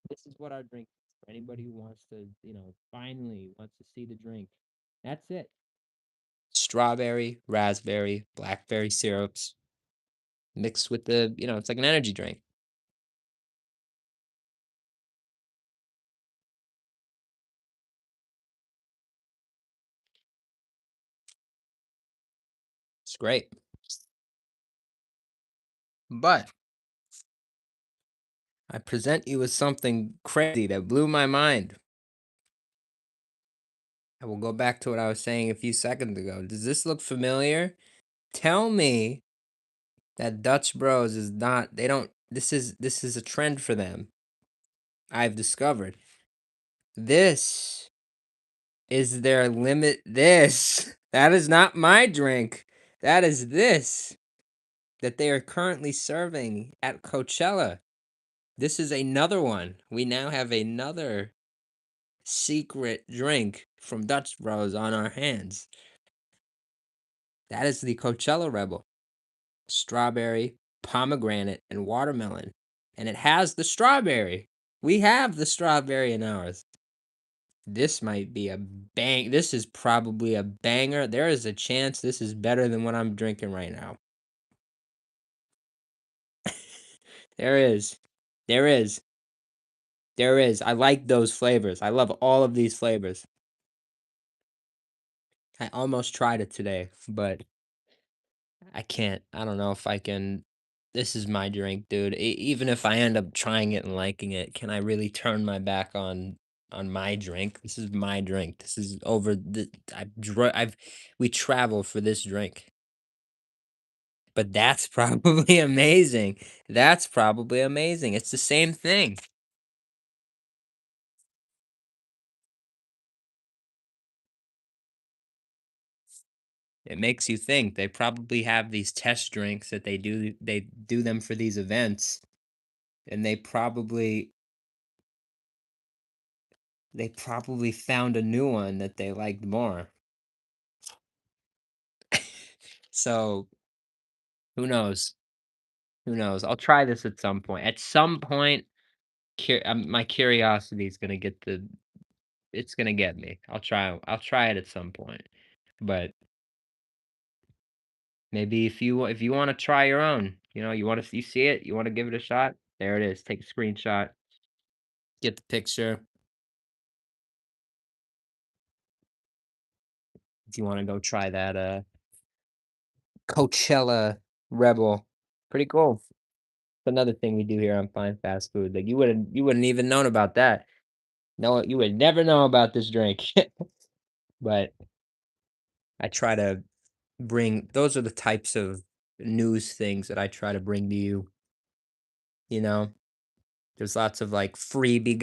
This is what our drink is. For anybody who wants to, finally wants to see the drink. That's it. Strawberry, raspberry, blackberry syrups mixed with it's like an energy drink. It's great. But I present you with something crazy that blew my mind. I will go back to what I was saying a few seconds ago. Does this look familiar? Tell me that Dutch Bros is not they don't this is a trend for them. I've discovered. This is their limit this. That is not my drink. That is this that they are currently serving at Coachella. This is another one. We now have another secret drink from Dutch Bros on our hands. That is the Coachella Rebel. Strawberry, pomegranate, and watermelon. And it has the strawberry. We have the strawberry in ours. This might be a bang. This is probably a banger. There is a chance this is better than what I'm drinking right now. There is. There is. There is. I like those flavors. I love all of these flavors. I almost tried it today, but I can't. I don't know if I can. This is my drink, dude. Even if I end up trying it and liking it, can I really turn my back on my drink? This is my drink. This is over the I've we travel for this drink. But that's probably amazing. That's probably amazing. It's the same thing. It makes you think. They probably have these test drinks that they do them for these events, and they probably found a new one that they liked more. So, who knows? Who knows? I'll try this at some point. At some point, my curiosity is gonna get the it's gonna get me. I'll try it at some point. But maybe if you wanna try your own, you see it, you wanna give it a shot, there it is. Take a screenshot, get the picture. If you wanna go try that, Coachella Rebel. Pretty cool. Another thing we do here on Fine Fast Food, like, you wouldn't even known about that. No, you would never know about this drink. But I try to bring those are the types of news things that I try to bring to you, you know? There's lots of, like, freebie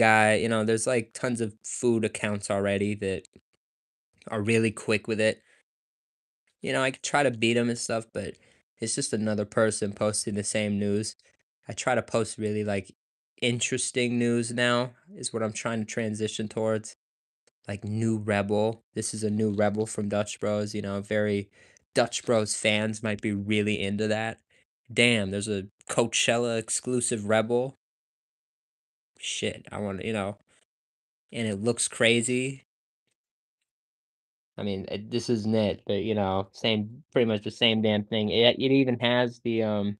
there's, like, tons of food accounts already that are really quick with it. I could try to beat them and stuff, but it's just another person posting the same news. I try to post really, like, interesting news now is what I'm trying to transition towards. Like, new Rebel. This is a new Rebel from Dutch Bros, very Dutch Bros fans might be really into that. Damn, there's a Coachella exclusive Rebel. Shit, I want and it looks crazy. I mean, this isn't it, but same, pretty much the same damn thing. It even has it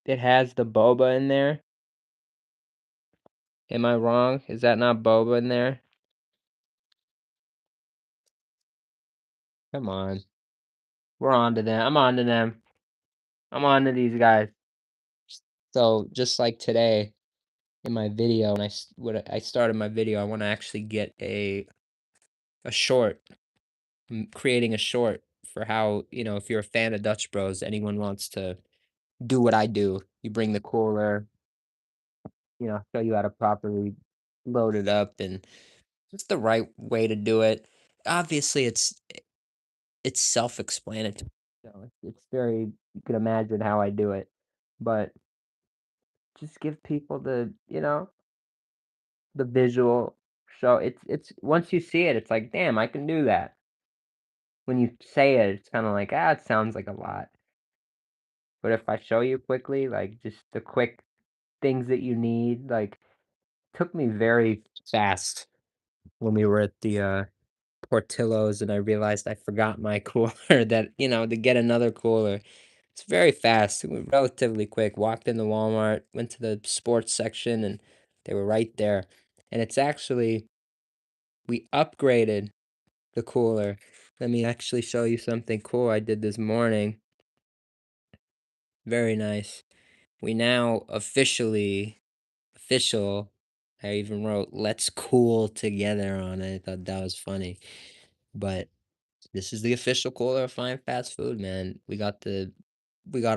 has the boba in there. Am I wrong? Is that not boba in there? Come on. We're on to them. I'm on to them. I'm on to these guys. So just like today in my video, and when I started my video, I want to actually get a short. I'm creating a short for how if you're a fan of Dutch Bros, anyone wants to do what I do. You bring the cooler. show you how to properly load it up and just the right way to do it. Obviously, it's self-explanatory. It's very you can imagine how I do it, but just give people the visual show. It's once you see it, it's like, damn, I can do that. When you say it, it's kind of like, it sounds like a lot. But if I show you quickly, like just the quick things that you need, like took me very fast when we were at the Portillo's and I realized I forgot my cooler that, to get another cooler. It's very fast, it was relatively quick. Walked into Walmart, went to the sports section, and they were right there. And it's actually we upgraded the cooler. Let me actually show you something cool I did this morning. Very nice. We now official. I even wrote "Let's cool together" on it. I thought that was funny. But this is the official cooler of Fine Fast Food, man. We got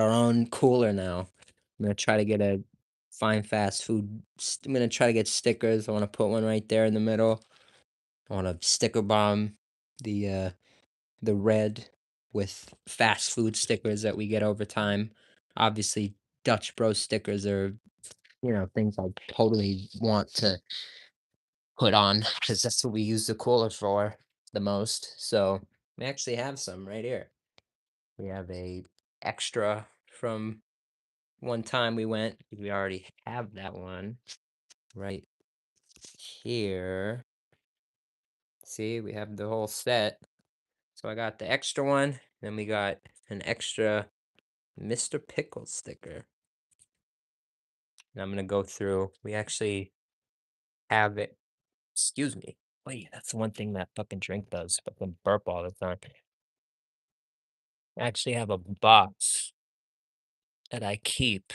our own cooler now. I'm gonna try to get a Fine Fast Food. I'm gonna try to get stickers. I want to put one right there in the middle. I want to sticker bomb the red with fast food stickers that we get over time. Obviously, Dutch Bros stickers are things I totally want to put on because that's what we use the cooler for the most. So we actually have some right here. We have a extra from one time we went. We already have that one right here. See, we have the whole set. So I got the extra one, then we got an extra Mr. Pickle sticker. And I'm gonna go through. We actually have it. Excuse me. Wait, that's the one thing that fucking drink does. Fucking burp all the time. I actually have a box that I keep.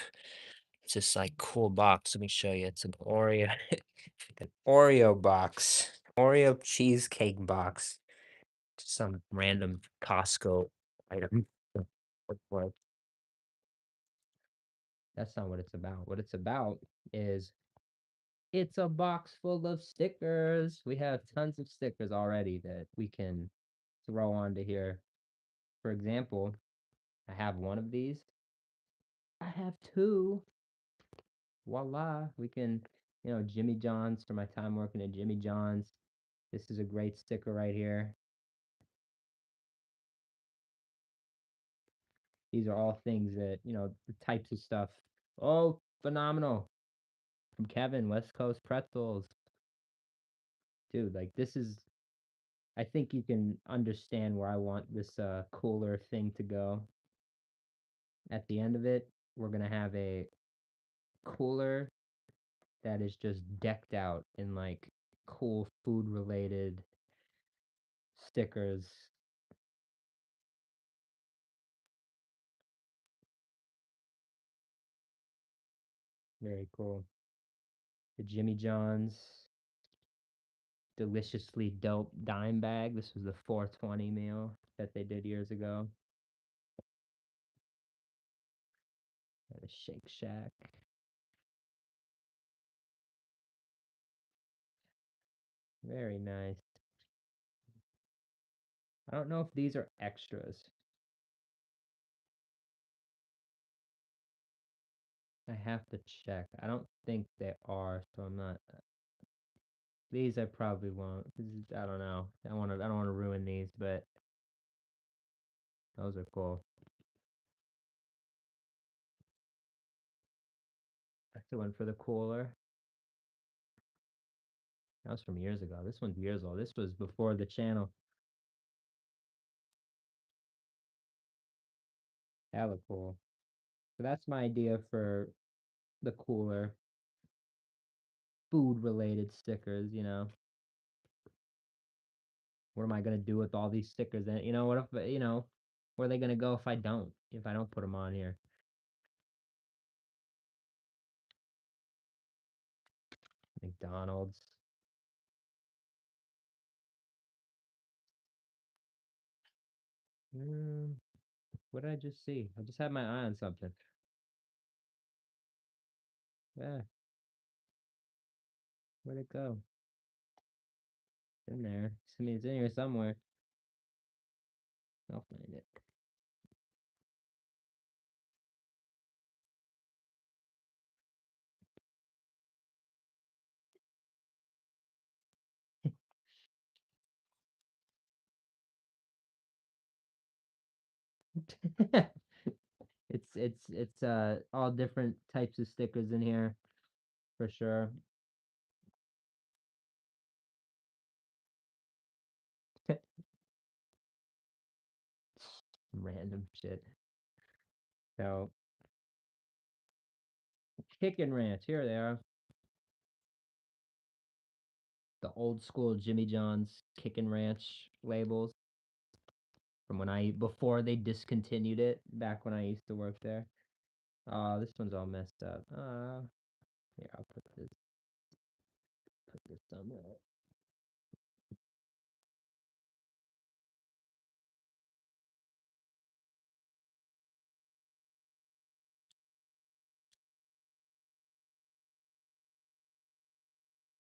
It's this like cool box. Let me show you. It's an Oreo, an Oreo box, Oreo cheesecake box. Just some random Costco item. But that's not what it's about. What it's about is it's a box full of stickers. We have tons of stickers already that we can throw onto here. For example, I have one of these. I have two. Voila. We can, Jimmy John's for my time working at Jimmy John's. This is a great sticker right here. These are all things that, the types of stuff. Oh, phenomenal. From Kevin, West Coast Pretzels. Dude, like this is I think you can understand where I want this cooler thing to go. At the end of it, we're gonna have a cooler that is just decked out in like cool food related stickers. Very cool. The Jimmy John's deliciously dope dime bag. This was the 420 meal that they did years ago. At a Shake Shack. Very nice. I don't know if these are extras. I have to check. I don't think they are, so I'm not. These I probably won't. I don't know. I don't want to ruin these, but those are cool. That's the one for the cooler. That was from years ago. This one's years old. This was before the channel. Hella cool. So that's my idea for the cooler food related stickers, What am I gonna do with all these stickers? And what if where are they gonna go if I don't put them on here? McDonald's. Mm, what did I just see? I just had my eye on something. Yeah. Where'd it go? It's in there. I mean, it's in here somewhere. I'll find it. It's all different types of stickers in here for sure. Random shit. So Chicken Ranch, here they are. The old school Jimmy John's Chicken Ranch labels from when I before they discontinued it back when I used to work there. This one's all messed up. Here, I'll put this somewhere.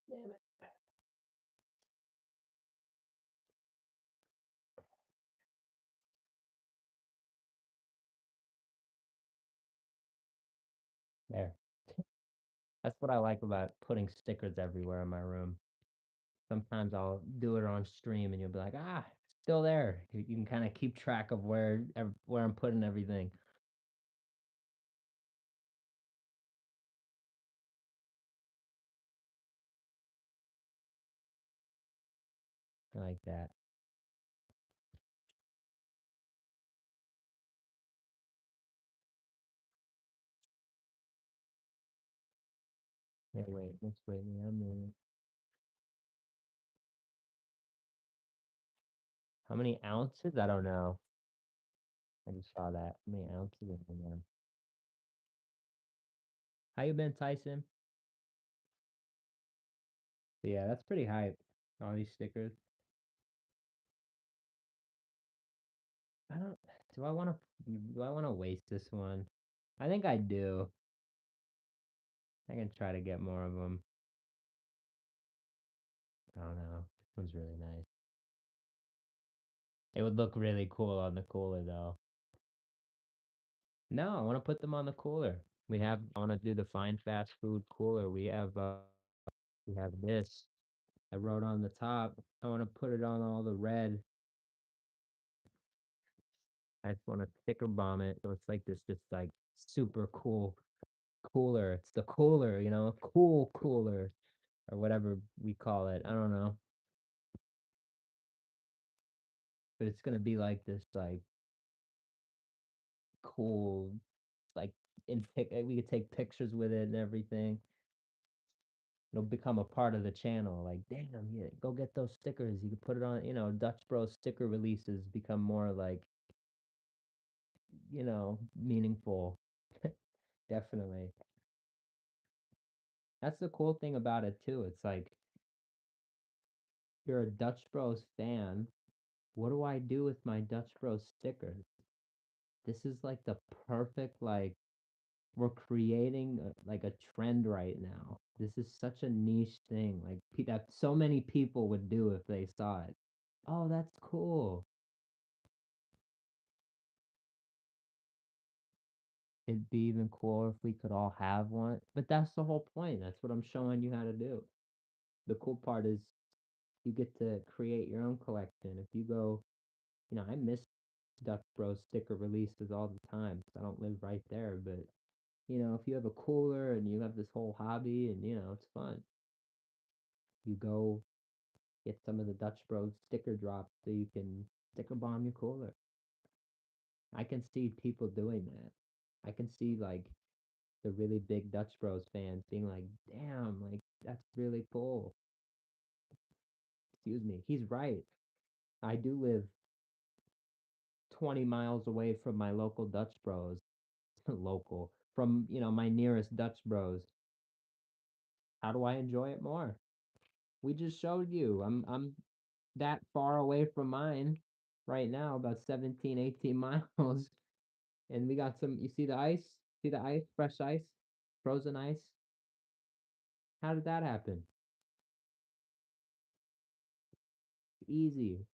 Damn it. There. That's what I like about putting stickers everywhere in my room. Sometimes I'll do it on stream and you'll be like, still there. You can kind of keep track of where I'm putting everything. I like that. Yeah, wait, let's wait. How many ounces? I don't know. I just saw that. How many ounces in there? How you been, Tyson? Yeah, that's pretty hype. All these stickers. I don't. Do I want to? Do I want to waste this one? I think I do. I can try to get more of them. I don't know. This one's really nice. It would look really cool on the cooler, though. No, I want to put them on the cooler. I want to do the fine fast food cooler. We have this. I wrote on the top. I want to put it on all the red. I just want to sticker bomb it. So it's like this, just like super cool cooler. It's the cooler, cool cooler or whatever we call it. I don't know. But it's gonna be like this, like cool, like we could take pictures with it and everything. It'll become a part of the channel. Like, damn, yeah, go get those stickers. You can put it on, Dutch Bros sticker releases become more like, meaningful. Definitely. That's the cool thing about it too. It's like you're a Dutch Bros fan. What do I do with my Dutch Bros stickers? This is like the perfect, like, we're creating like a trend right now. This is such a niche thing, like that so many people would do if they saw it. Oh, that's cool. It'd be even cooler if we could all have one. But that's the whole point. That's what I'm showing you how to do. The cool part is you get to create your own collection. If you go, I miss Dutch Bros sticker releases all the time 'cause I don't live right there. But if you have a cooler and you have this whole hobby and it's fun. You go get some of the Dutch Bros sticker drops so you can sticker bomb your cooler. I can see people doing that. I can see like the really big Dutch Bros fans being like, damn, like that's really cool. Excuse me. He's right. I do live 20 miles away from my local Dutch Bros. Local. From, my nearest Dutch Bros. How do I enjoy it more? We just showed you. I'm that far away from mine right now, about 17, 18 miles. And we got you see the ice? See the ice? Fresh ice? Frozen ice? How did that happen? easy.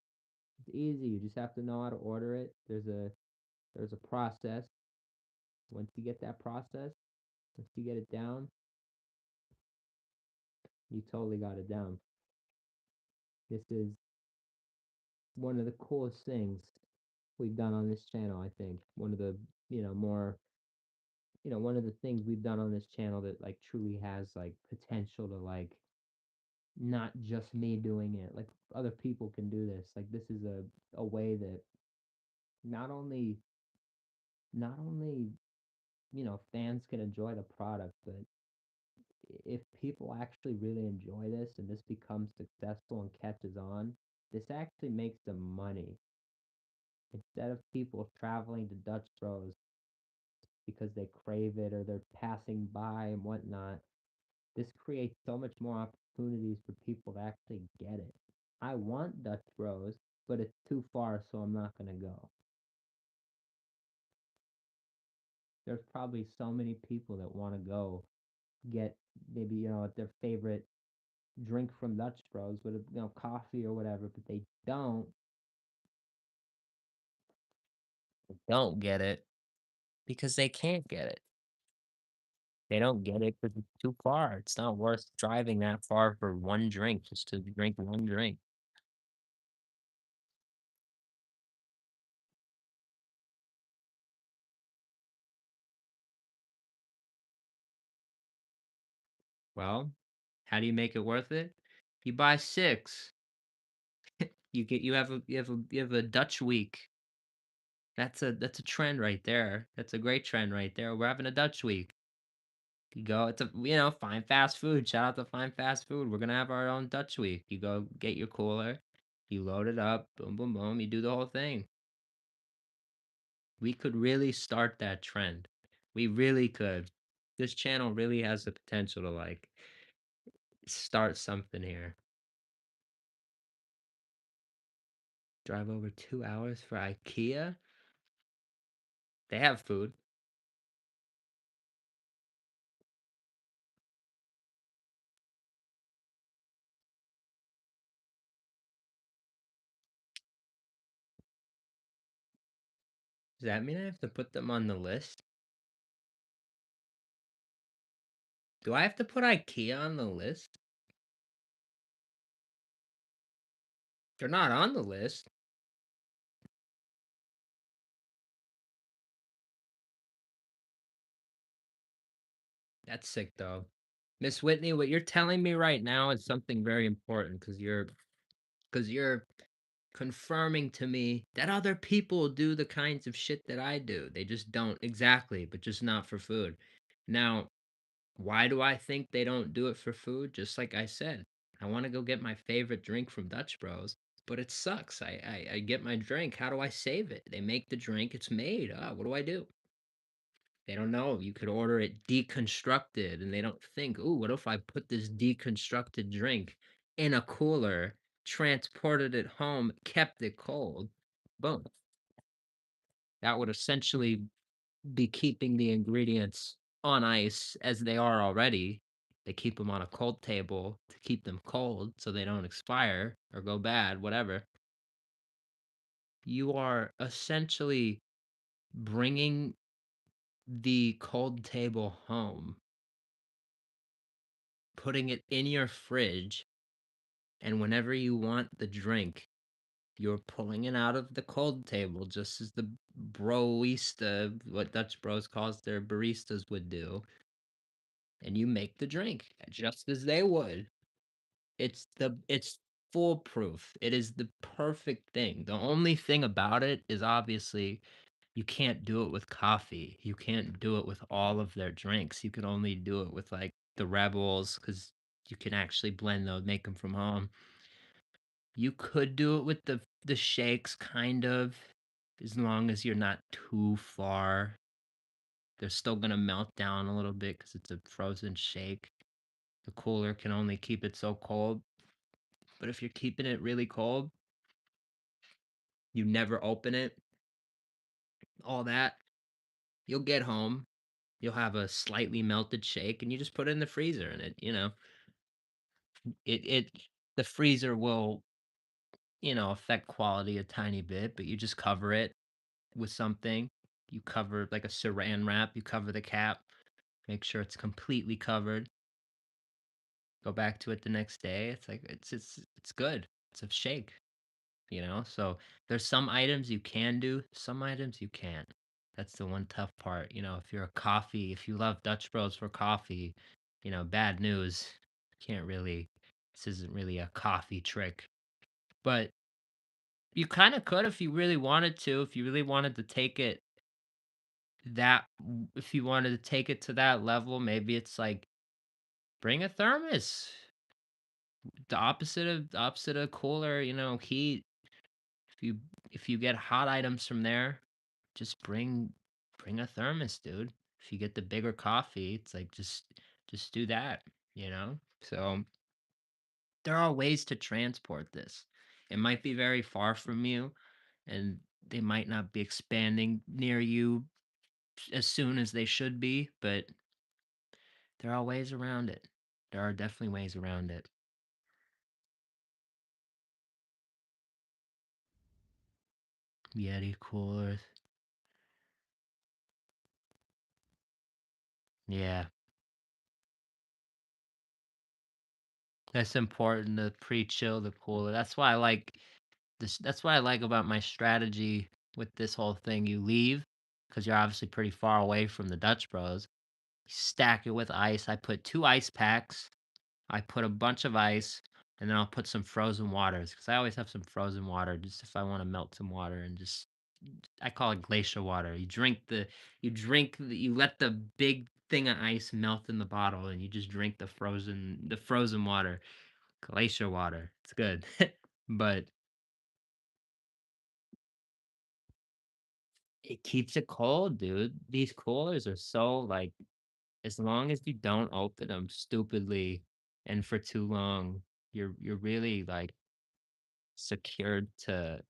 It's easy. You just have to know how to order it. There's a process. Once you get that process, once you get it down, you totally got it down. This is one of the coolest things we've done on this channel, I think. One of the, more, one of the things we've done on this channel that like truly has like potential to like not just me doing it. Like other people can do this. Like this is a way that not only not only, fans can enjoy the product, but if people actually really enjoy this and this becomes successful and catches on, this actually makes them money. Instead of people traveling to Dutch Bros because they crave it or they're passing by and whatnot, this creates so much more opportunities for people to actually get it. I want Dutch Bros, but it's too far, so I'm not going to go. There's probably so many people that want to go get maybe, their favorite drink from Dutch Bros, with coffee or whatever, but they don't get it because they can't get it. They don't get it because it's too far. It's not worth driving that far for one drink, just to drink one drink. Well, how do you make it worth it? You buy 6. You have a Dutch week. That's a trend right there. That's a great trend right there. We're having a Dutch week. You go, it's a fine fast food. Shout out to fine fast food. We're gonna have our own Dutch week. You go get your cooler, you load it up, boom, boom, boom. You do the whole thing. We could really start that trend. We really could. This channel really has the potential to like start something here. Drive over 2 hours for IKEA. They have food. Does that mean I have to put them on the list? Do I have to put IKEA on the list? They're not on the list. That's sick though. Miss Whitney, what you're telling me right now is something very important because you're confirming to me that other people do the kinds of shit that I do. They just don't exactly, but just not for food. Now, why do I think they don't do it for food? Just like I said, I want to go get my favorite drink from Dutch Bros, but it sucks. I get my drink. How do I save it? They make the drink, it's made. What do I do? They don't know. You could order it deconstructed, and they don't think, "Ooh, what if I put this deconstructed drink in a cooler, transported it home, kept it cold?" Boom. That would essentially be keeping the ingredients on ice as they are already. They keep them on a cold table to keep them cold so they don't expire or go bad, whatever. You are essentially bringing the cold table home, putting it in your fridge, and whenever you want the drink, you're pulling it out of the cold table just as the broista, what Dutch Bros calls their baristas, would do, and you make the drink just as they would. It's foolproof. It is the perfect thing. The only thing about it is obviously you can't do it with coffee. You can't do it with all of their drinks. You can only do it with like the Rebels because you can actually blend those, make them from home. You could do it with the shakes, kind of, as long as you're not too far. They're still gonna melt down a little bit because it's a frozen shake. The cooler can only keep it so cold. But if you're keeping it really cold, you never open it, all that, you'll get home, you'll have a slightly melted shake, and you just put it in the freezer, and it the freezer will affect quality a tiny bit, but you just cover it with something. You cover like a saran wrap, you cover the cap, make sure it's completely covered. Go back to it the next day. It's like it's good. It's a shake, So there's some items you can do, some items you can't. That's the one tough part. If you love Dutch Bros for coffee, bad news. Can't really this isn't really a coffee trick. But you kind of could if you really wanted to, if you really wanted to take it if you wanted to take it to that level, maybe it's like bring a thermos. The opposite of cooler, heat. If you if you get hot items from there, just bring a thermos, dude. If you get the bigger coffee, it's like just do that, you know? So there are ways to transport this. It might be very far from you and they might not be expanding near you as soon as they should be, but there are ways around it. There are definitely ways around it. Yeti coolers. Yeah. That's important to pre-chill the cooler. That's what I like about my strategy with this whole thing. You leave because you're obviously pretty far away from the Dutch Bros. You stack it with ice. I put 2 ice packs. I put a bunch of ice, and then I'll put some frozen waters because I always have some frozen water just if I wanna melt some water and just I call it glacier water. You let the big thing of ice melt in the bottle, and you just drink the frozen water. Glacier water. It's good. But it keeps it cold, dude. These coolers are so, like as long as you don't open them stupidly and for too long, you're really, like, secured to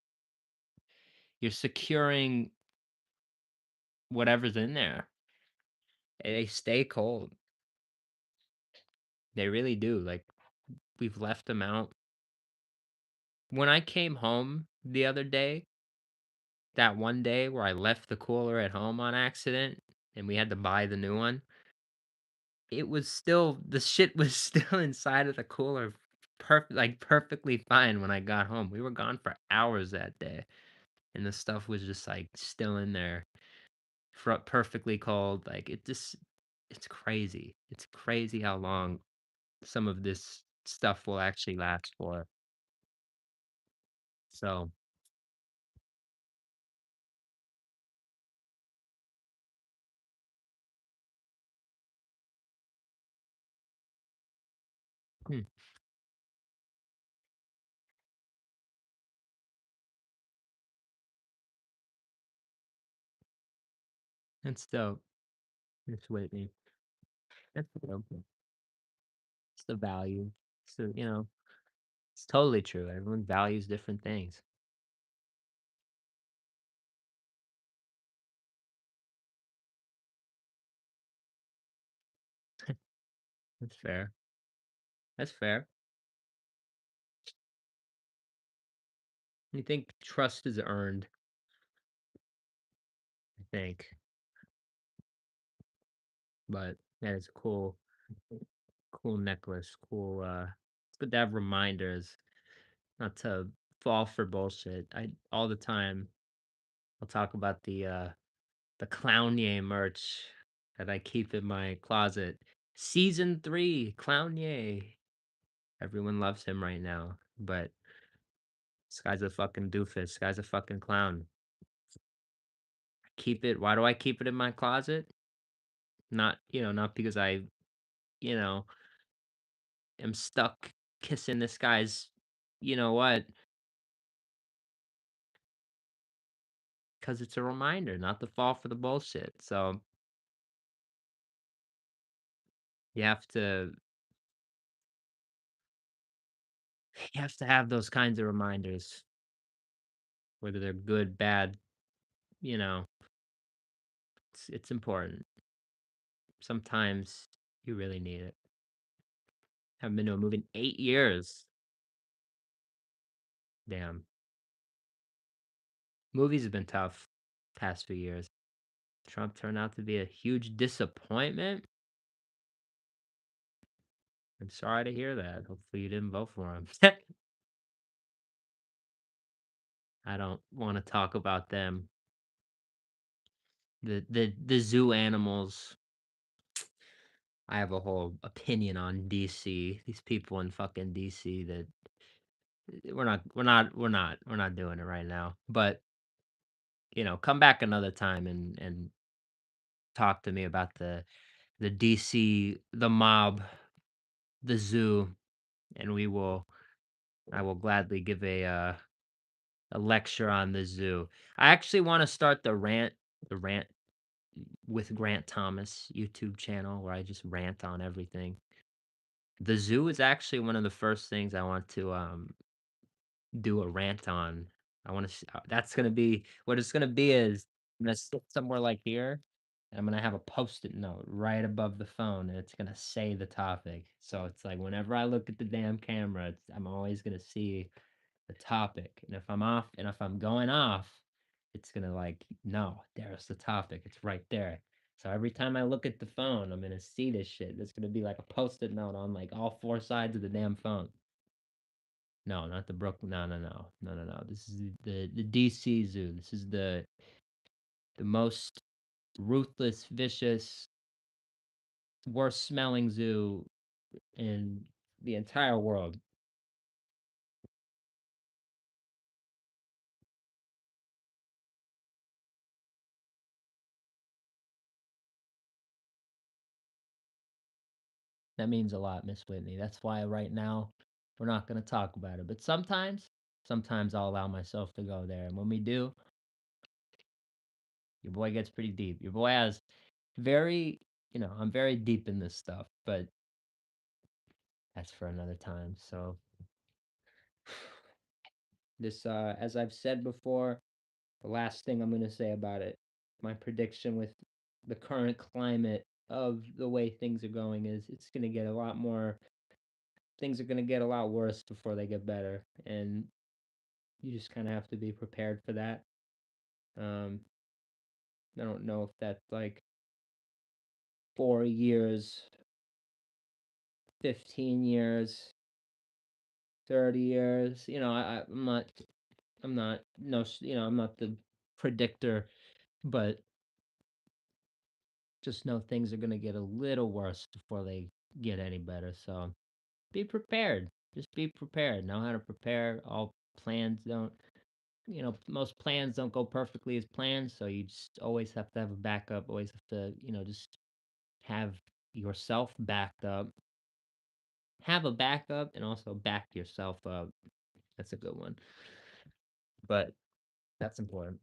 you're securing whatever's in there. And they stay cold. They really do, like, we've left them out. When I came home the other day, that one day where I left the cooler at home on accident and we had to buy the new one, the shit was still inside of the cooler, perfectly fine when I got home. We were gone for hours that day, and the stuff was just, like, still in there, perfectly cold, like, it's crazy. It's crazy how long some of this stuff will actually last for. So, hmm, that's dope. It's Whitney. That's dope. It's the value. So, it's totally true. Everyone values different things. That's fair. That's fair. You think trust is earned, I think. But that is cool necklace. It's good to have reminders not to fall for bullshit. I all the time I'll talk about the Clownye merch that I keep in my closet. Season 3, Clownye. Everyone loves him right now, but this guy's a fucking doofus. This guy's a fucking clown. Keep it. Why do I keep it in my closet? Not because you know, am stuck kissing this guy's, you know what? Because it's a reminder not to fall for the bullshit. So you have to, you have to have those kinds of reminders, whether they're good, bad. You know, it's important. Sometimes you really need it. Haven't been to a movie in 8 years. Damn. Movies have been tough past few years. Trump turned out to be a huge disappointment. I'm sorry to hear that. Hopefully you didn't vote for him. I don't want to talk about them. The zoo animals. I have a whole opinion on DC. These people in fucking DC that we're not doing it right now. But come back another time and talk to me about the DC, the mob, the zoo, and I will gladly give a lecture on the zoo. I actually want to start the rant with Grant Thomas YouTube channel where I just rant on everything. The zoo is actually one of the first things I want to do a rant on. I want to. That's gonna be what it's gonna be. Is I'm gonna sit somewhere like here, and I'm gonna have a post-it note right above the phone, and it's gonna say the topic. So it's like whenever I look at the damn camera, I'm always gonna see the topic. And if I'm off, and if I'm going off, it's gonna like no, there's the topic. It's right there. So every time I look at the phone, I'm gonna see this shit. It's gonna be like a post-it note on like all four sides of the damn phone. No, not the Brook. No, no, no, no, no, no. This is the DC Zoo. This is the most ruthless, vicious, worst smelling zoo in the entire world. That means a lot, Miss Whitney. That's why right now we're not going to talk about it. But sometimes I'll allow myself to go there. And when we do, your boy gets pretty deep. Your boy has very, I'm very deep in this stuff, but that's for another time. So this, as I've said before, the last thing I'm going to say about it, my prediction with the current climate of the way things are going is it's going to get a lot more, things are going to get a lot worse before they get better. And you just kind of have to be prepared for that. Um, I don't know if that's like 4 years, 15 years, 30 years. I'm not, no, I'm not the predictor, but just know things are going to get a little worse before they get any better. So be prepared. Just be prepared. Know how to prepare. All plans don't, most plans don't go perfectly as planned. So you just always have to have a backup. Always have to, just have yourself backed up. Have a backup and also back yourself up. That's a good one. But that's important.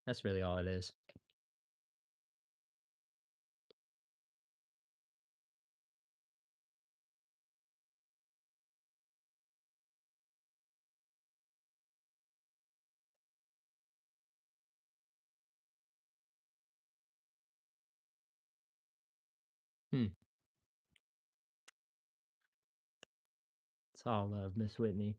That's really all it is. Hmm. It's all love, Miss Whitney.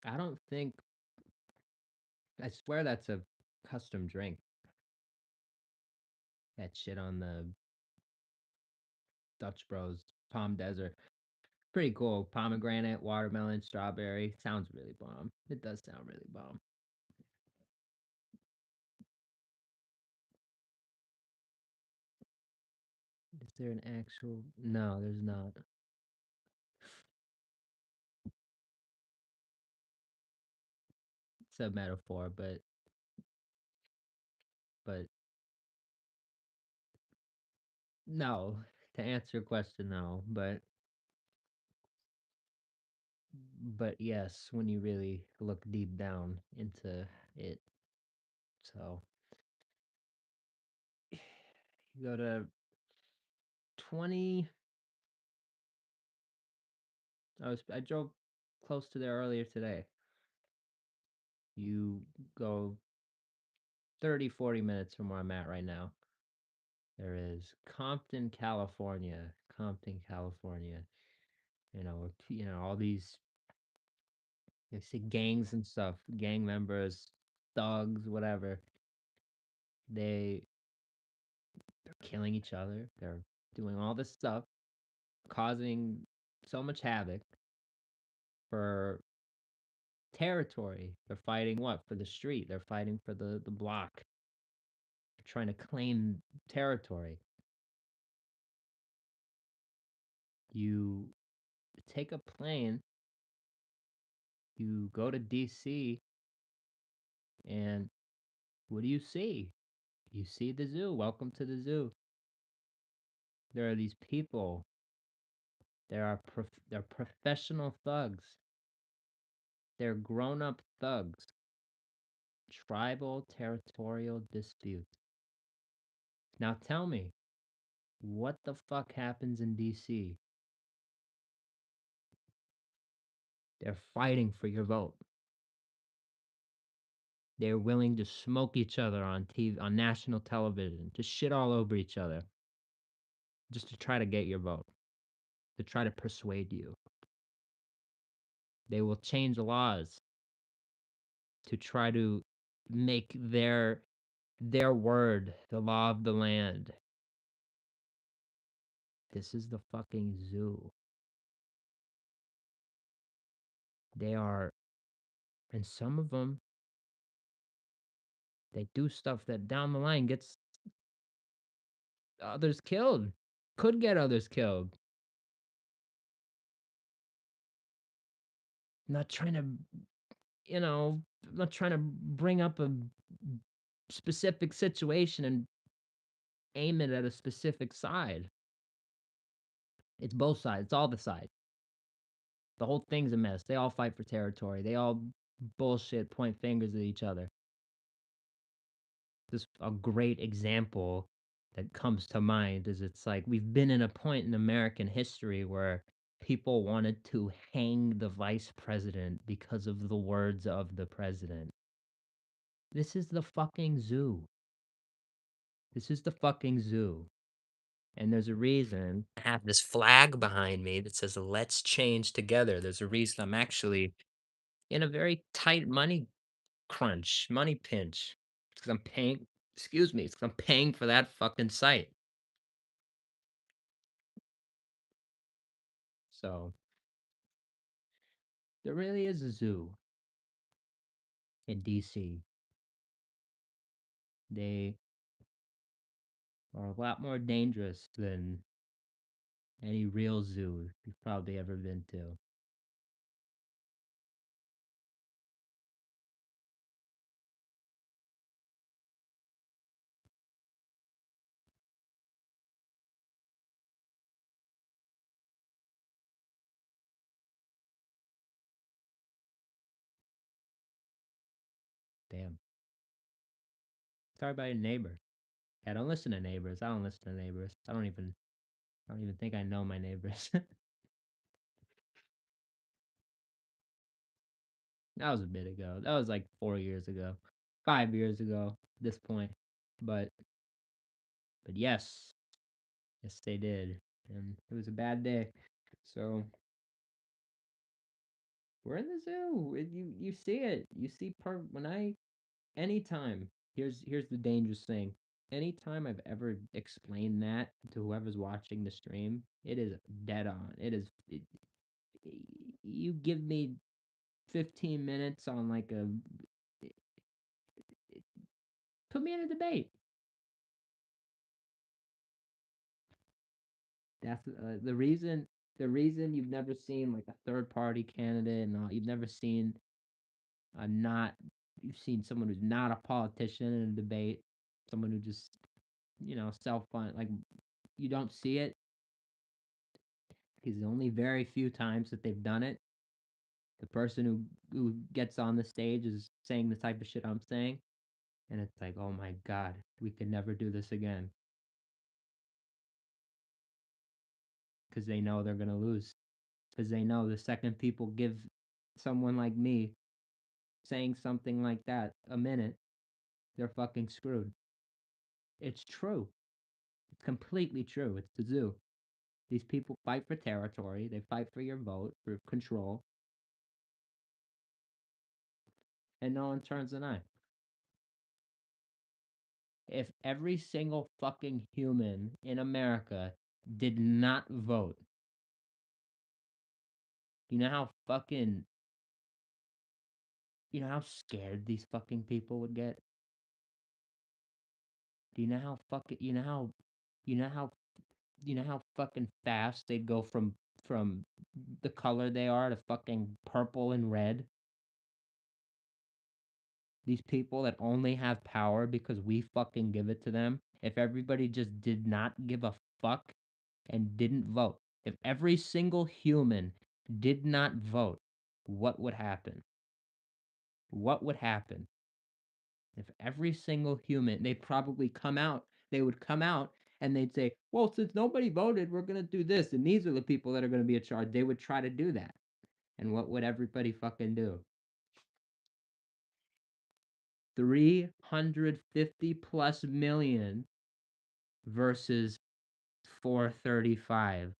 I don't think, I swear that's a custom drink. That shit on the Dutch Bros Palm Desert. Pretty cool. Pomegranate, watermelon, strawberry. Sounds really bomb. It does sound really bomb. Is there an actual? No, there's not. It's a metaphor, but no. To answer your question, no. But yes, when you really look deep down into it. So you go to 20. I drove close to there earlier today. You go 30-40 minutes from where I'm at right now. There is Compton, California. Compton, California. All these they say gangs and stuff, gang members, thugs, whatever. They're killing each other. They're doing all this stuff, causing so much havoc for territory. They're fighting what? For the street. They're fighting for the block. They're trying to claim territory. You take a plane, you go to DC, and what do you see? You see the zoo. Welcome to the zoo. There are these people. They're professional thugs. They're grown-up thugs. Tribal territorial dispute. Now tell me, what the fuck happens in DC? They're fighting for your vote. They're willing to smoke each other on TV, on national television, to shit all over each other, just to try to get your vote, to try to persuade you. They will change laws to try to make their word the law of the land. This is the fucking zoo. They are, and some of them, they do stuff that down the line gets others killed, could get others killed. Not trying to, you know, not trying to bring up a specific situation and aim it at a specific side. It's both sides. It's all the sides. The whole thing's a mess. They all fight for territory. They all bullshit, point fingers at each other. This a great example that comes to mind is it's like we've been in a point in American history where people wanted to hang the vice president because of the words of the president. This is the fucking zoo. This is the fucking zoo. And there's a reason I have this flag behind me that says let's change together. There's a reason I'm actually in a very tight money crunch, money pinch. It's 'cause I'm paying, excuse me, it's 'cause I'm paying for that fucking site. So there really is a zoo in DC. They are a lot more dangerous than any real zoo you've probably ever been to. Damn. Sorry about your neighbor. Yeah, don't listen to neighbors. I don't listen to neighbors. I don't even think I know my neighbors. That was a bit ago. That was like 4 years ago, 5 years ago at this point. But yes, yes they did, and it was a bad day. So we're in the zoo. You see it. You see per when I anytime. Here's the dangerous thing. Anytime I've ever explained that to whoever's watching the stream, it is dead on. You give me 15 minutes on like a put me in a debate. That's the reason you've never seen like a third party candidate and all, you've never seen a not you've seen someone who's not a politician in a debate, someone who just self fund like you don't see it because the only very few times that they've done it, the person who gets on the stage is saying the type of shit I'm saying, and it's like, oh my god, we could never do this again because they know they're gonna lose. because they know the second people give someone like me saying something like that a minute, they're fucking screwed. It's true. It's completely true. It's the zoo. These people fight for territory. They fight for your vote, for control, and no one turns an eye. If every single fucking human in America did not vote, you know how fucking, you know how scared these fucking people would get? Do you know how fucking, you know how, you know how fucking fast they'd go from the color they are to fucking purple and red? These people that only have power because we fucking give it to them. If everybody just did not give a fuck and didn't vote, if every single human did not vote, what would happen? What would happen if every single human, they would come out and they'd say, well, since nobody voted, we're going to do this. And these are the people that are going to be in charge. They would try to do that. And what would everybody fucking do? 350 plus million versus 435,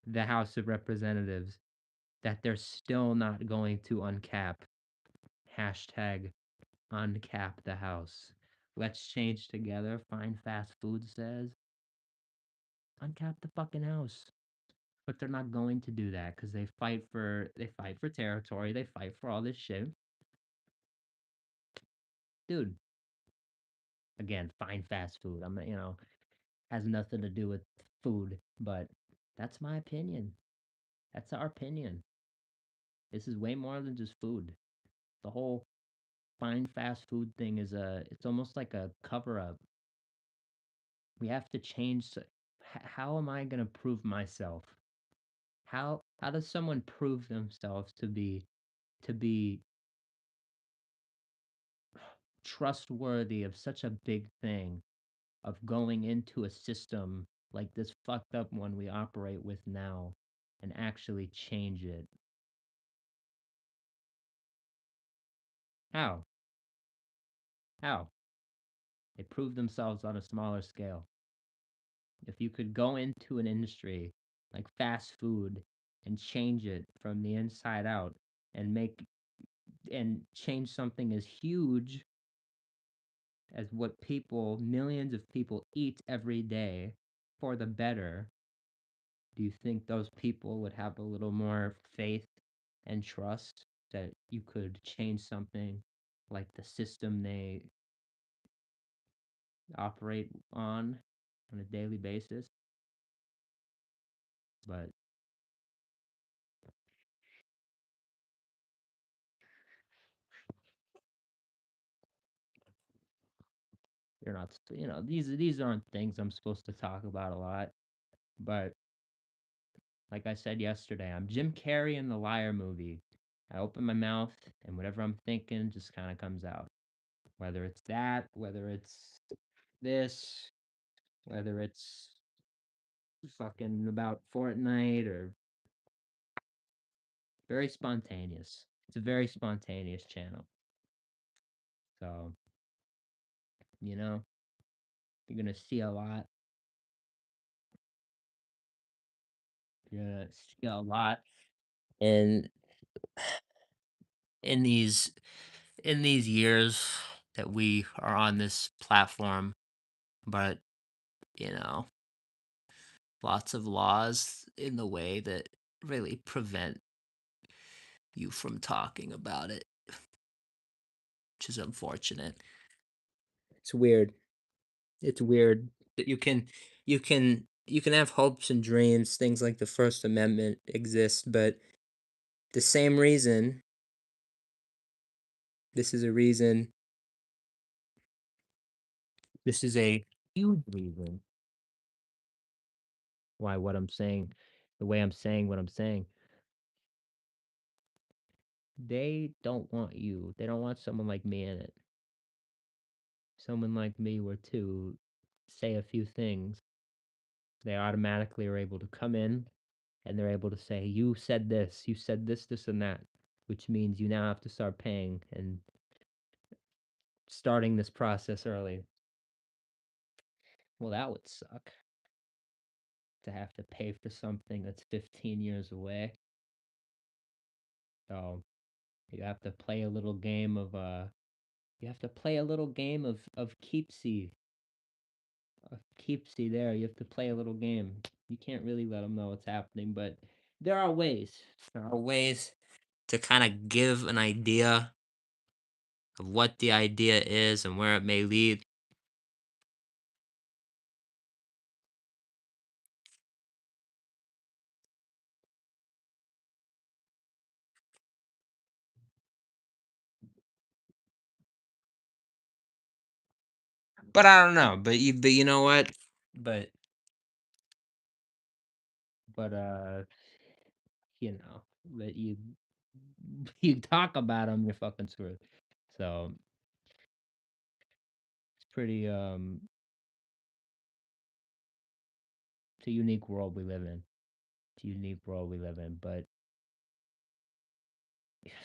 the House of Representatives, that they're still not going to uncap. Hashtag uncap the House. Let's change together. Find Fast Food says uncap the fucking House. But they're not going to do that because they fight for territory. They fight for all this shit, dude. Again, find fast food. I'm not, has nothing to do with food, but that's my opinion. That's our opinion. This is way more than just food. The whole find fast food thing it's almost like a cover up. We have to change. How am I going to prove myself? How does someone prove themselves to be trustworthy of such a big thing, of going into a system like this fucked up one we operate with now and actually change it? How? How? They prove themselves on a smaller scale. If you could go into an industry like fast food and change it from the inside out and change something as huge as what millions of people eat every day for the better, do you think those people would have a little more faith and trust that you could change something like the system they operate on a daily basis? But you're not, these aren't things I'm supposed to talk about a lot. But like I said yesterday, I'm Jim Carrey in the Liar movie. I open my mouth and whatever I'm thinking just kind of comes out. Whether it's that, whether it's this, whether it's fucking about Fortnite, or very spontaneous. It's a very spontaneous channel. So, you know, you're gonna see a lot. You're gonna see a lot in in these in these years that we are on this platform. But, you know, lots of laws in the way that really prevent you from talking about it, which is unfortunate. It's weird. It's weird that you can have hopes and dreams, things like the First Amendment exist, but the same reason, this is a reason, this is a huge reason why what I'm saying, the way I'm saying what I'm saying, they don't want you. They don't want someone like me in it. Someone like me were to say a few things, they automatically are able to come in and they're able to say, "You said this, you said this, and that," which means you now have to start paying and starting this process early. Well, that would suck to have to pay for something that's 15 years away. So you have to play a little game of you have to play a little game of keepsy there. You have to play a little game. You can't really let them know what's happening, but there are ways. There are ways to kind of give an idea of what the idea is and where it may lead. But I don't know. But you know what? But but you know, that you talk about them, you're fucking screwed. So it's pretty it's a unique world we live in. It's a unique world we live in, but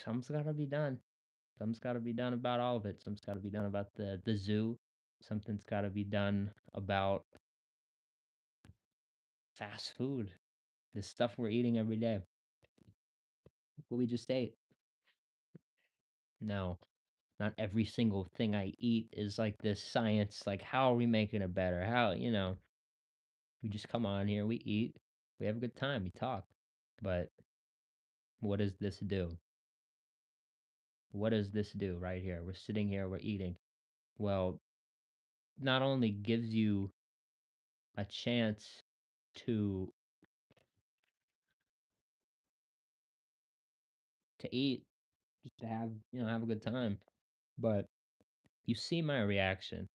something's gotta be done. Something's gotta be done about all of it. Something's gotta be done about the zoo. Something's gotta be done about fast food. The stuff we're eating every day. What we just ate. No, not every single thing I eat is like this science. Like, how are we making it better? How, we just come on here, we eat, we have a good time, we talk. But what does this do? What does this do right here? We're sitting here, we're eating. Well, not only gives you a chance to eat, just to have, have a good time, but you see my reaction.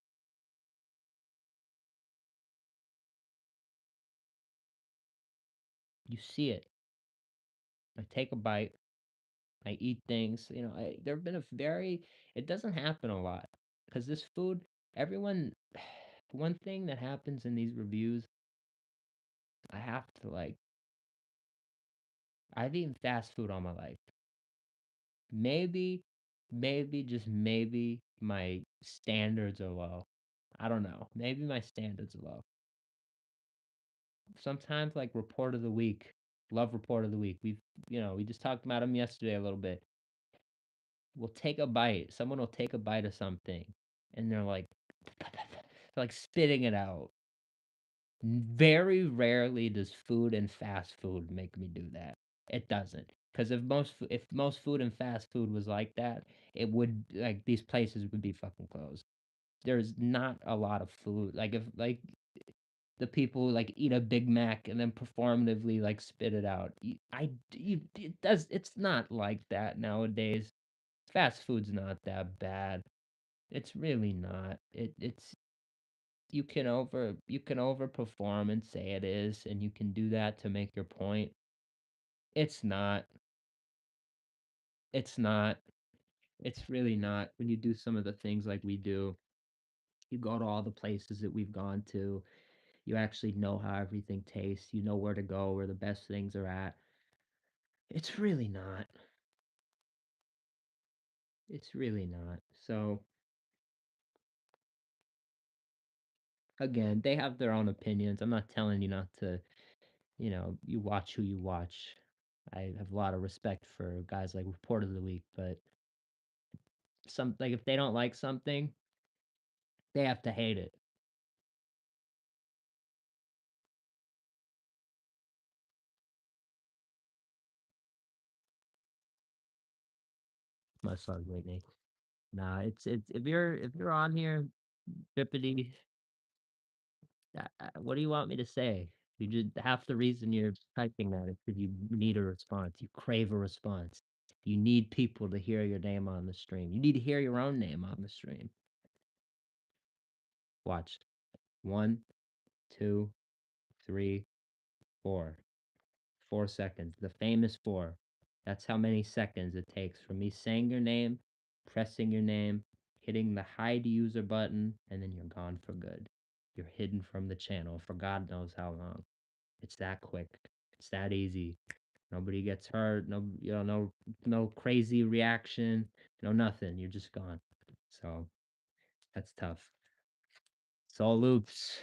You see it. I take a bite, I eat things. There have been a very, it doesn't happen a lot because this food, everyone, one thing that happens in these reviews, I have to like, I've eaten fast food all my life. Maybe, maybe, just maybe my standards are low. I don't know. Maybe my standards are low. Sometimes, like, report of the week, love report of the week. We just talked about them yesterday a little bit. We'll take a bite. Someone will take a bite of something, and they're like, they're like spitting it out. Very rarely does food and fast food make me do that. It doesn't. Because if most food and fast food was like that, it would, like, these places would be fucking closed. There's not a lot of food. Like, if like the people like eat a Big Mac and then performatively like spit it out. It's not like that nowadays. Fast food's not that bad. It's really not. It's you can overperform and say it is, and you can do that to make your point. It's not. It's not. It's really not. When you do some of the things like we do, you go to all the places that we've gone to. You actually know how everything tastes. You know where to go, where the best things are at. It's really not. It's really not. So again, they have their own opinions. I'm not telling you not to, you watch who you watch. I have a lot of respect for guys like Report of the Week, but like if they don't like something, they have to hate it. My son Whitney. Nah, it's if you're on here, Bippity, what do you want me to say? You just half the reason you're typing that is because you need a response. You crave a response. You need people to hear your name on the stream. You need to hear your own name on the stream. Watch. One, two, three, four. 4 seconds. The famous four. That's how many seconds it takes from me saying your name, pressing your name, hitting the hide user button, and then you're gone for good. You're hidden from the channel for God knows how long. It's that quick. It's that easy. Nobody gets hurt. No, no crazy reaction. No nothing. You're just gone. So that's tough. Soul Loops,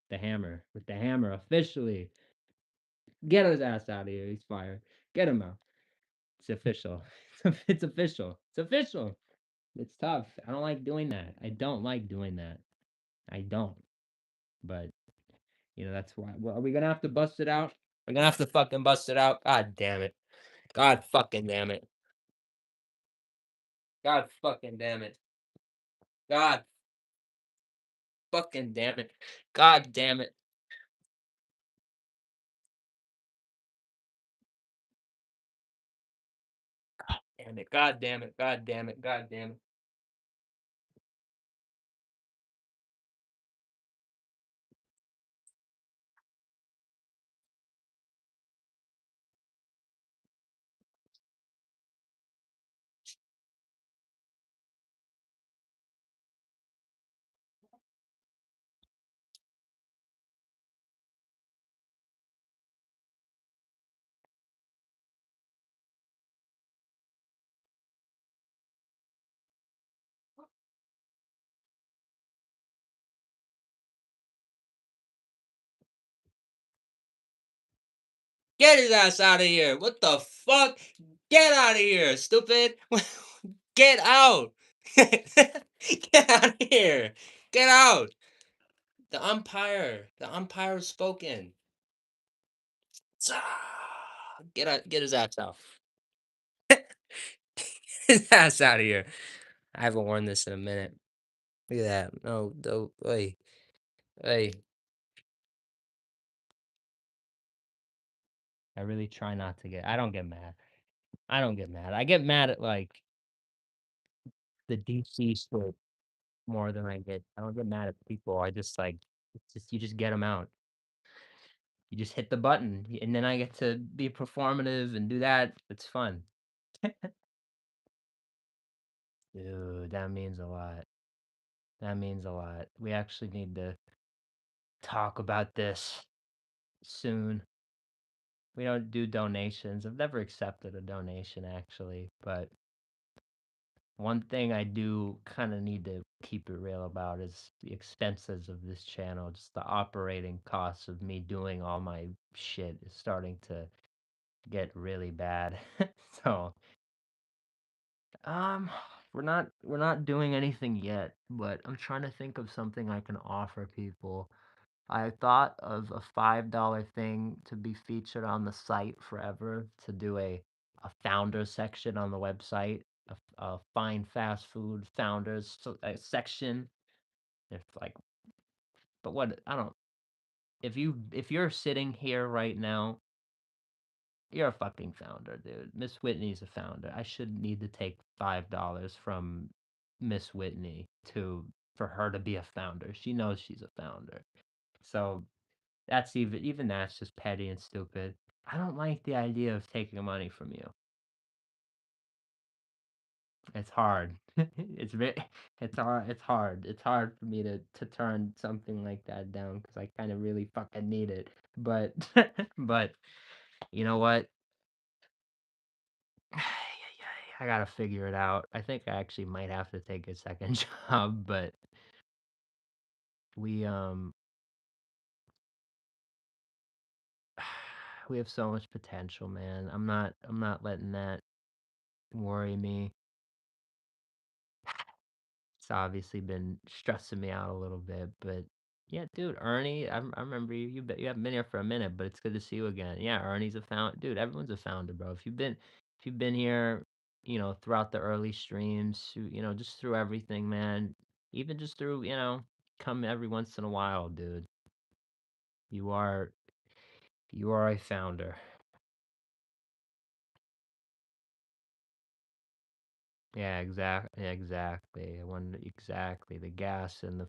the hammer with the hammer officially. Get his ass out of here. He's fired. Get him out. It's official. It's official. It's official. It's tough. I don't like doing that. I don't like doing that. I don't. But that's why. Well, are we gonna have to bust it out? We're gonna have to fucking bust it out. God damn it. God fucking damn it. God fucking damn it. God fucking damn it. God damn it. Damn it. God damn it. God damn it. God damn it. Get his ass out of here. What the fuck? Get out of here, stupid. Get out. Get out of here. Get out. The umpire. The umpire has spoken. Get out. Get his ass out. Get his ass out of here. I haven't worn this in a minute. Look at that. No, no, hey, hey. I really try not to get. I don't get mad. I don't get mad. I get mad at like the DC shit more than I get. I don't get mad at people. I just like it's just you just get them out. You just hit the button, and then I get to be performative and do that. It's fun. Dude, that means a lot. That means a lot. We actually need to talk about this soon. We don't do donations. I've never accepted a donation actually, but one thing I do kind of need to keep it real about is the expenses of this channel. Just the operating costs of me doing all my shit is starting to get really bad. So, um, we're not doing anything yet, but I'm trying to think of something I can offer people. I thought of a $5 thing to be featured on the site forever, to do a founder section on the website, a fine fast food founders section. If like, but what I don't. If you're sitting here right now, you're a fucking founder, dude. Miss Whitney's a founder. I should need to take $5 from Miss Whitney to for her to be a founder. She knows she's a founder. So that's even that's just petty and stupid. I don't like the idea of taking money from you. It's hard. It's very it's hard it's hard. It's hard for me to turn something like that down because I kind of really fucking need it. But but you know what? I gotta figure it out. I think I actually might have to take a second job, but we we have so much potential, man. I'm not letting that worry me. It's obviously been stressing me out a little bit, but yeah, dude, Ernie, I remember you. You haven't been here for a minute, but it's good to see you again. Yeah, Ernie's a founder, dude. Everyone's a founder, bro. If you've been here, throughout the early streams, just through everything, man. Even just through, come every once in a while, dude. You are you are a founder. Yeah, exactly, exactly. Exactly the gas and the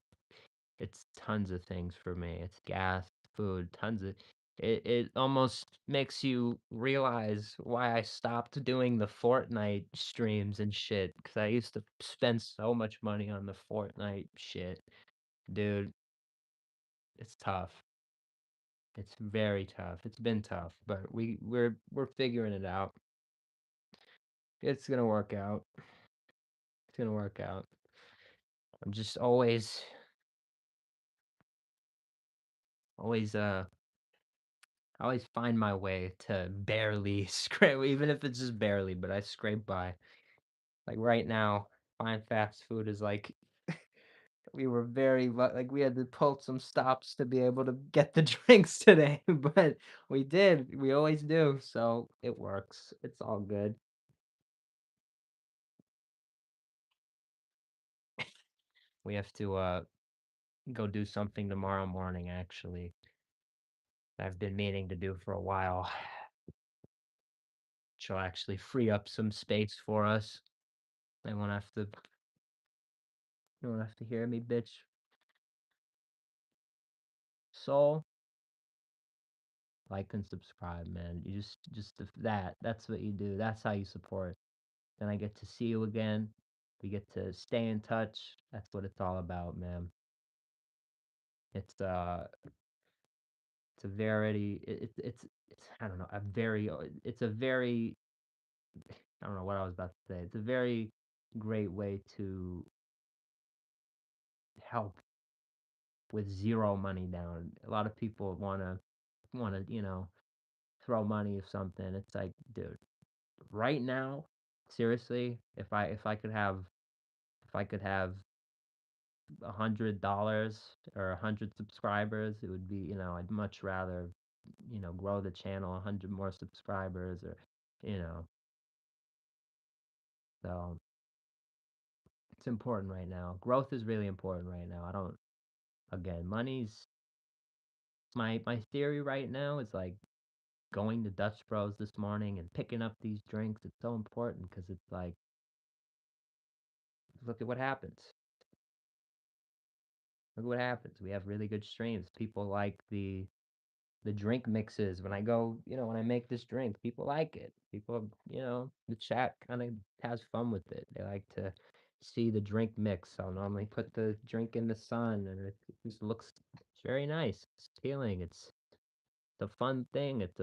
it's tons of things for me. It's gas, food, tons of it almost makes you realize why I stopped doing the Fortnite streams and shit because I used to spend so much money on the Fortnite shit. Dude, it's tough. It's very tough. It's been tough, but we're figuring it out. It's gonna work out. It's gonna work out. I'm just always I always find my way to barely scrape, even if it's just barely, but I scrape by. Like right now, buying fast food is like we were like we had to pull some stops to be able to get the drinks today, but we did. We always do, so it works. It's all good. We have to go do something tomorrow morning actually. I've been meaning to do for a while. She'll actually free up some space for us. I won't have to you won't have to hear me bitch. So like and subscribe, man. You that's what you do. That's how you support. Then I get to see you again. We get to stay in touch. That's what it's all about, man. It's it's a very it's I don't know, a very it's a very I don't know what I was about to say. It's a very great way to help with zero money down. A lot of people wanna throw money or something. It's like, dude, right now, seriously, if I could have $100 or 100 subscribers, it would be, I'd much rather, grow the channel, 100 more subscribers or, you know, so it's important right now. Growth is really important right now. I don't, again, money's my theory right now is like going to Dutch Bros this morning and picking up these drinks. It's so important because it's like, look at what happens. Look at what happens. We have really good streams. People like the drink mixes when I go, when I make this drink, people like it. People, the chat kind of has fun with it. They like to see the drink mix. I'll normally put the drink in the sun and it just looks it's very nice. It's appealing. It's a fun thing. It's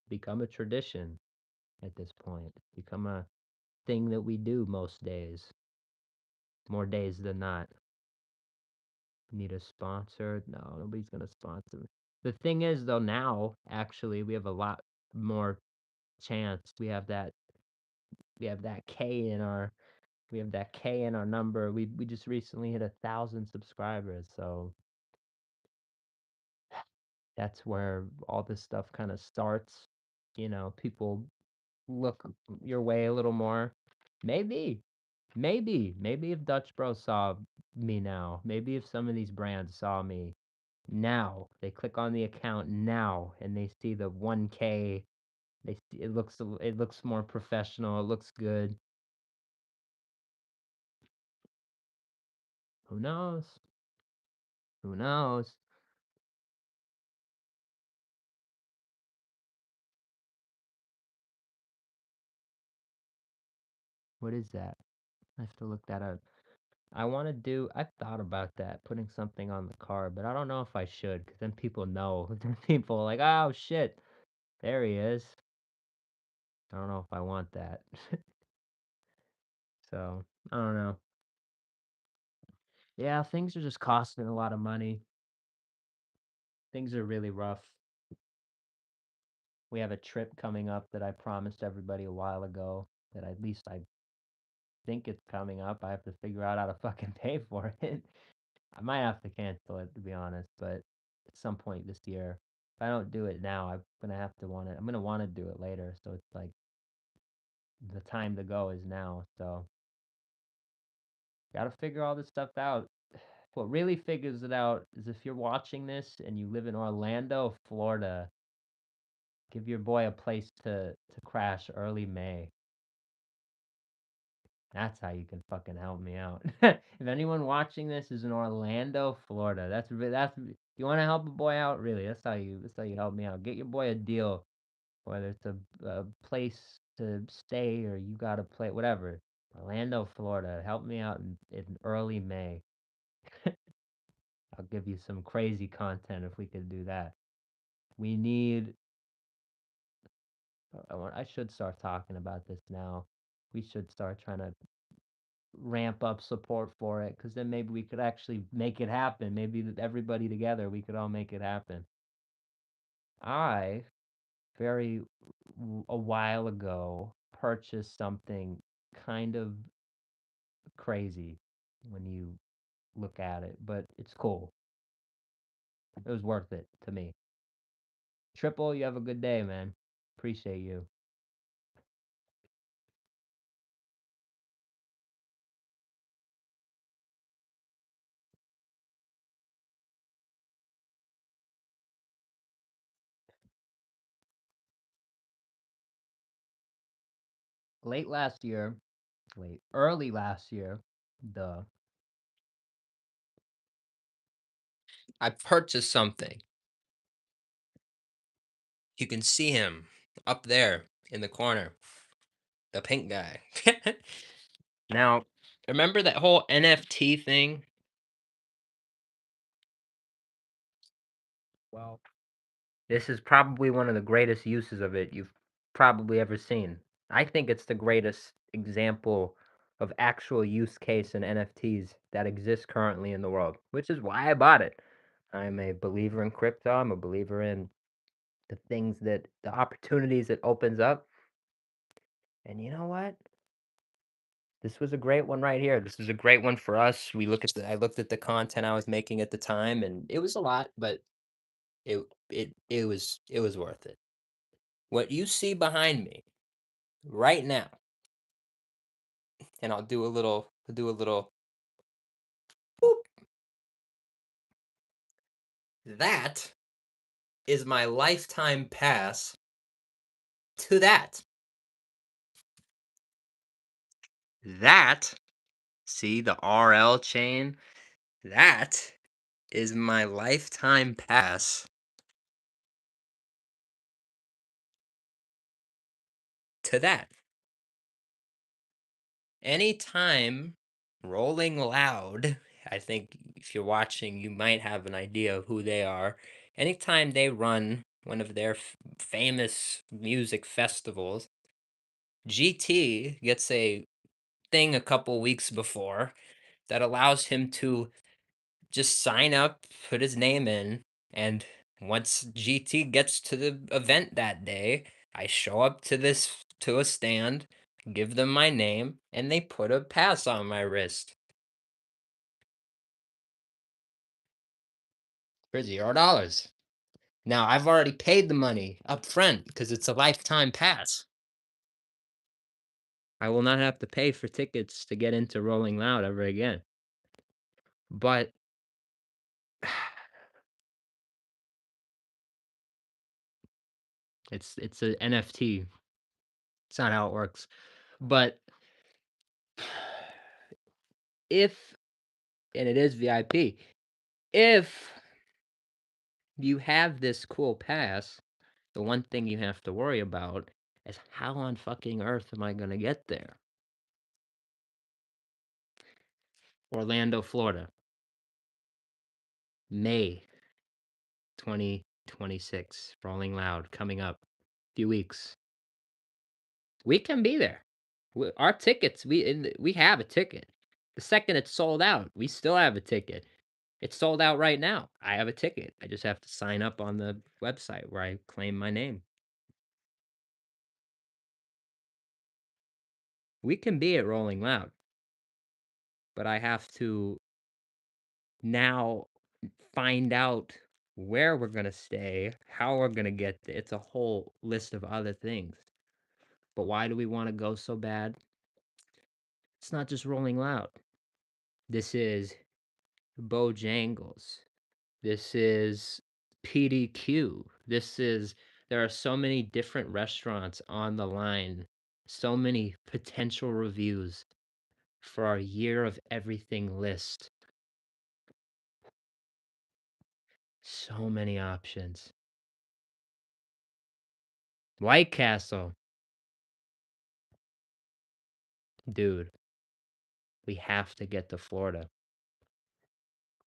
become a tradition at this point. It's become a thing that we do most days, more days than not. Need a sponsor? No, nobody's gonna sponsor me. The thing is, though, now actually we have a lot more chance. We have that K in our we have that K in our number. We just recently hit 1,000 subscribers, so that's where all this stuff kind of starts. People look your way a little more. Maybe, maybe if Dutch Bro saw me now, maybe if some of these brands saw me now, they click on the account now and they see the 1K. It looks more professional. It looks good. Who knows? Who knows? What is that? I have to look that up. I've thought about that, putting something on the car, but I don't know if I should, because then people know. Then people are like, oh shit, there he is. I don't know if I want that. So, I don't know. Yeah, things are just costing a lot of money. Things are really rough. We have a trip coming up that I promised everybody a while ago that at least I think it's coming up. I have to figure out how to fucking pay for it. I might have to cancel it to be honest, but at some point this year. If I don't do it now, I'm gonna want to do it later. So it's like the time to go is now. So gotta figure all this stuff out. What really figures it out is if you're watching this and you live in Orlando, Florida, give your boy a place to crash early May. That's how you can fucking help me out. If anyone watching this is in Orlando, Florida, that's you want to help a boy out, really. That's how you help me out. Get your boy a deal, whether it's a place to stay or you got to play whatever. Orlando, Florida, help me out in early May. I'll give you some crazy content if we could do that. We need I should start talking about this now. We should start trying to ramp up support for it because then maybe we could actually make it happen. Maybe everybody together, we could all make it happen. I a while ago purchased something kind of crazy when you look at it, but it's cool. It was worth it to me. Triple, you have a good day, man. Appreciate you. Late last year, early last year, duh, I purchased something. You can see him up there in the corner, the pink guy. Now, remember that whole NFT thing? Well, this is probably one of the greatest uses of it you've probably ever seen. I think it's the greatest example of actual use case in NFTs that exists currently in the world, which is why I bought it. I'm a believer in crypto. I'm a believer in the opportunities it opens up. And you know what? This was a great one right here. This was a great one for us. I looked at the content I was making at the time and it was a lot, but it was worth it. What you see behind me right now, and I'll do a little boop. That is my lifetime pass to that. That, see the RL chain? That is my lifetime pass to that. Anytime Rolling Loud, I think if you're watching, you might have an idea of who they are. Anytime they run one of their famous music festivals, GT gets a thing a couple weeks before that allows him to just sign up, put his name in, and once GT gets to the event that day, I show up to a stand, give them my name, and they put a pass on my wrist for $0. Now I've already paid the money up front because it's a lifetime pass. I will not have to pay for tickets to get into Rolling Loud ever again. But it's a NFT. It's not how it works. But if and it is VIP, if you have this cool pass, the one thing you have to worry about is how on fucking earth am I gonna get there? Orlando, Florida, May 2026. Rolling Loud coming up. Few weeks. We can be there. Our tickets, we have a ticket. The second it's sold out, we still have a ticket. It's sold out right now. I have a ticket. I just have to sign up on the website where I claim my name. We can be at Rolling Loud, but I have to now find out where we're gonna stay, how we're gonna get there. It's a whole list of other things. But why do we want to go so bad? It's not just Rolling Loud. This is Bojangles. This is PDQ. There are so many different restaurants on the line, so many potential reviews for our year of everything list. So many options. White Castle, dude, we have to get to Florida.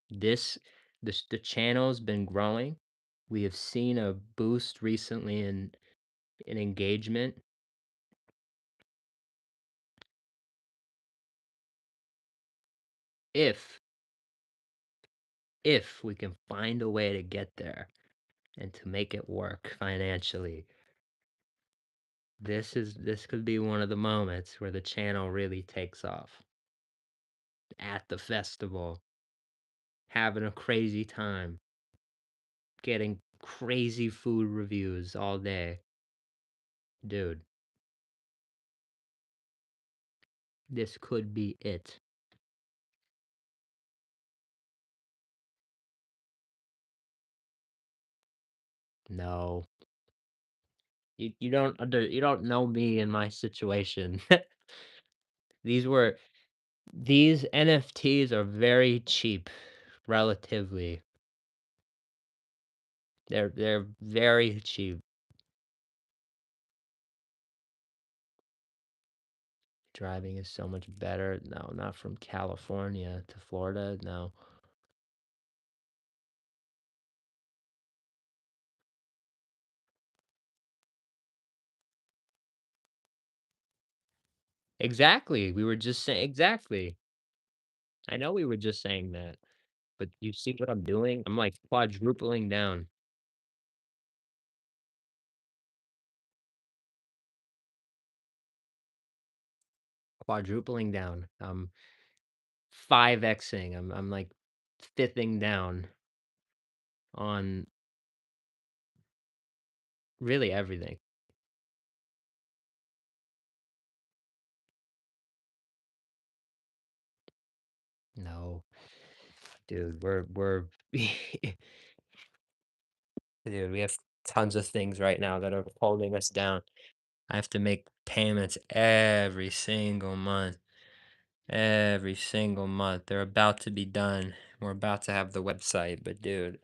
This the channel's been growing. We have seen a boost recently in engagement. If if we can find a way to get there and to make it work financially, this could be one of the moments where the channel really takes off. At the festival, having a crazy time, getting crazy food reviews all day. Dude, this could be it. No. You don't know me in my situation. These were these NFTs are very cheap, relatively. They're very cheap. Driving is so much better. No, not from California to Florida. No. Exactly. We were just saying exactly. I know we were just saying that. But you see what I'm doing? I'm like quadrupling down. Quadrupling down. I'm 5xing. I'm like fifthing down on really everything. No, dude, we're dude, we have tons of things right now that are holding us down. I have to make payments every single month. Every single month. They're about to be done. We're about to have the website, but dude,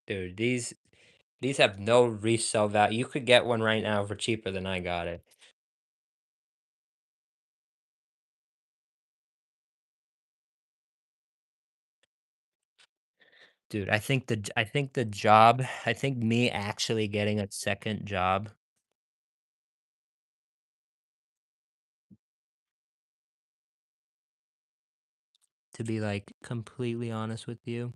these have no resale value. You could get one right now for cheaper than I got it. Dude, I think the job, I think me actually getting a second job, to be like completely honest with you.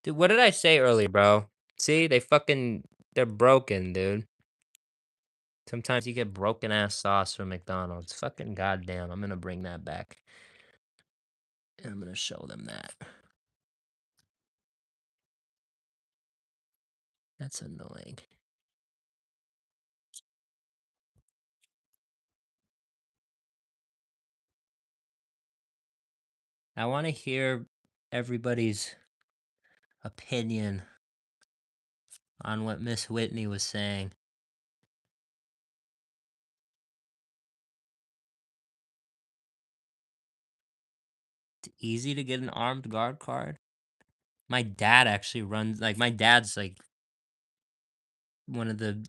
Dude, what did I say earlier, bro? See, they're broken, dude. Sometimes you get broken ass sauce from McDonald's. Fucking goddamn, I'm gonna bring that back. And I'm gonna show them that. That's annoying. I want to hear everybody's opinion on what Miss Whitney was saying. It's easy to get an armed guard card. My dad actually runs like my dad's like one of the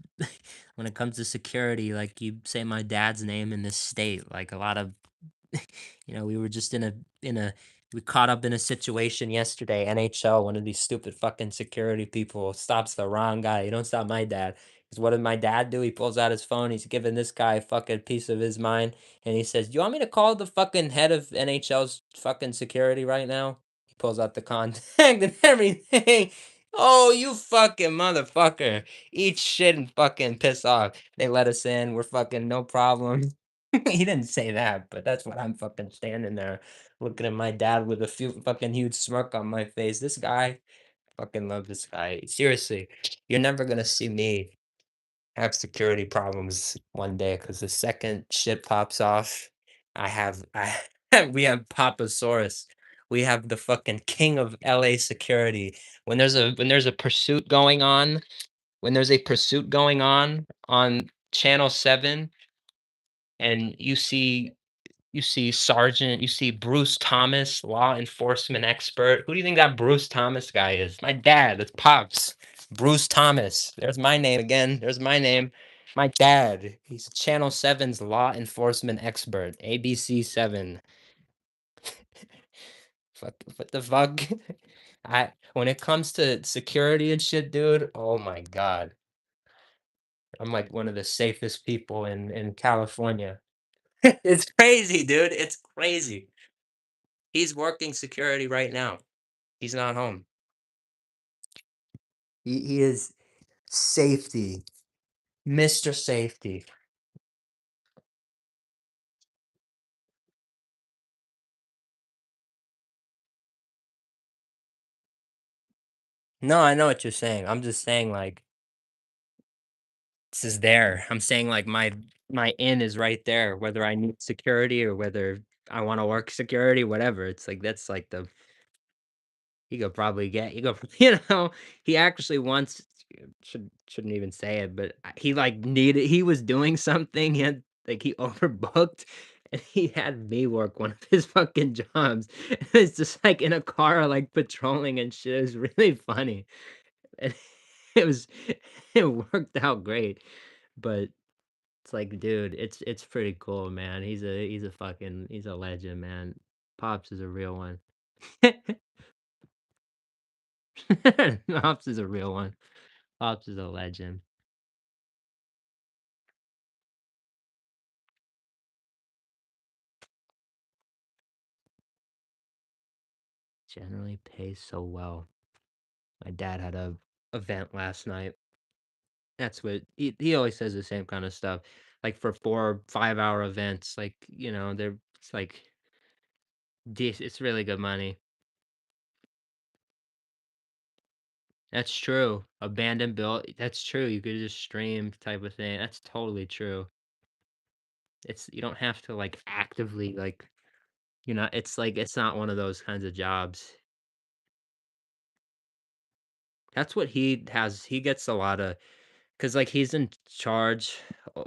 when it comes to security, like you say my dad's name in this state, like a lot of we were just in a we caught up in a situation yesterday, NHL, one of these stupid fucking security people stops the wrong guy. You don't stop my dad. Because what did my dad do? He pulls out his phone, he's giving this guy a fucking piece of his mind, and he says, "Do you want me to call the fucking head of NHL's fucking security right now?" He pulls out the contact and everything. Oh, you fucking motherfucker. Eat shit and fucking piss off. They let us in. We're fucking no problem. He didn't say that, but that's what I'm fucking standing there looking at my dad with a few fucking huge smirk on my face. This guy, fucking love this guy. Seriously, you're never gonna see me have security problems one day because the second shit pops off, I we have Papasaurus. We have the fucking king of LA security. When there's a pursuit going on, when there's a pursuit going on channel 7 and you see Bruce Thomas, law enforcement expert. Who do you think that Bruce Thomas guy is? My dad, it's Pops. Bruce Thomas. There's my name again. There's my name. My dad, he's Channel Seven's law enforcement expert, ABC 7. What the fuck? I when it comes to security and shit, dude, oh my god. I'm like one of the safest people in California. It's crazy, dude. It's crazy. He's working security right now. He's not home. He is safety, Mr. Safety. No, I know what you're saying. I'm just saying like this is there. I'm saying like my in is right there, whether I need security or whether I want to work security, whatever. It's like that's like the he could probably get he could he actually once shouldn't even say it, but he like needed he was doing something, he had like he overbooked and he had me work one of his fucking jobs. It's just like in a car like patrolling and shit. It was really funny. And it was it worked out great. But it's like, dude, it's pretty cool, man. He's a fucking he's a legend, man. Pops is a real one. Pops is a real one. Pops is a legend. Generally pays so well. My dad had a event last night. That's what he always says the same kind of stuff. Like for 4 5 hour events, like they're it's like it's really good money. That's true. Abandoned built. That's true. You could just stream type of thing. That's totally true. It's you don't have to like actively like it's like it's not one of those kinds of jobs. That's what he has. He gets a lot of because like he's in charge.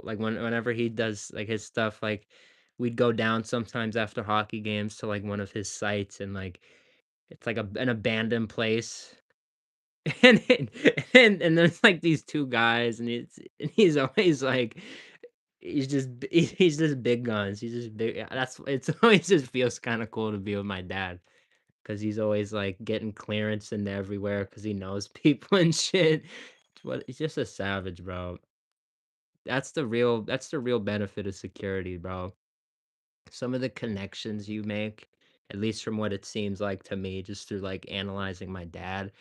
Like whenever he does like his stuff, like we'd go down sometimes after hockey games to like one of his sites and like it's like an abandoned place. And and there's like these two guys and he's always like he's just big guns. He's just big. Yeah, that's it's always just feels kind of cool to be with my dad because he's always like getting clearance and everywhere because he knows people and shit. What he's just a savage, bro. That's the real benefit of security, bro. Some of the connections you make, at least from what it seems like to me, just through like analyzing my dad.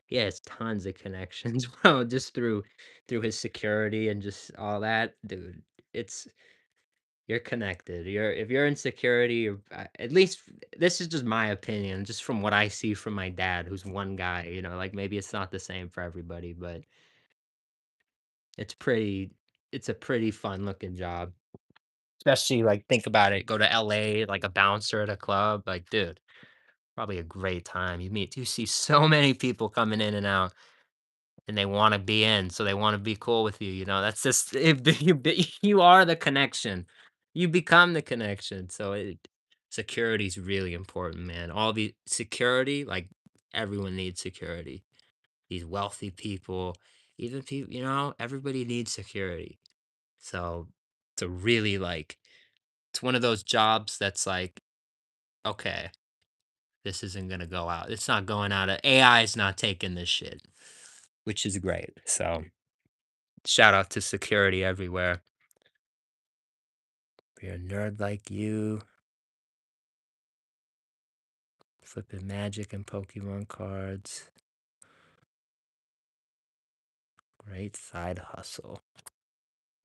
He has tons of connections, bro, just through his security and just all that, dude. It's you're connected. You're if you're in security, at least this is just my opinion, just from what I see from my dad, who's one guy. Like maybe it's not the same for everybody, but it's pretty. It's a pretty fun looking job, especially like think about it. Go to LA, like a bouncer at a club, like dude, probably a great time. You see so many people coming in and out. And they wanna be in, so they wanna be cool with you, that's just you are the connection. You become the connection, so security is really important, man. All the security, like, everyone needs security. These wealthy people, even people everybody needs security. So, to really, like it's one of those jobs that's like, "Okay, this isn't gonna go out. It's not going out. AI is not taking this shit," which is great, so shout out to security everywhere. If you're a nerd like you, flipping magic and Pokemon cards. Great side hustle.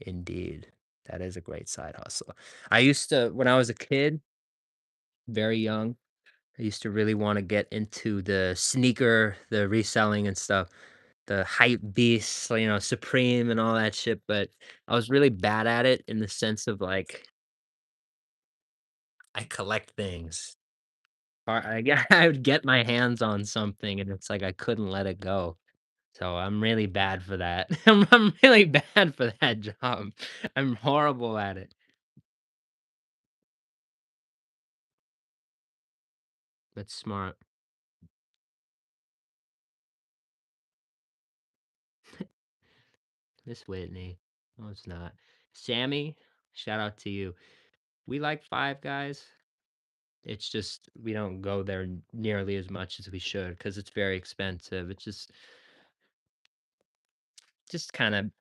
Indeed. That is a great side hustle. I used to, when I was a kid, very young, I used to really want to get into the reselling and stuff, the hype beasts, Supreme and all that shit. But I was really bad at it in the sense of like, I collect things. Or I would get my hands on something and it's like I couldn't let it go. So I'm really bad for that. I'm really bad for that job. I'm horrible at it. That's smart. Miss Whitney. No, it's not. Sammy, shout out to you. We like Five Guys. It's just we don't go there nearly as much as we should because it's very expensive. It's just kind of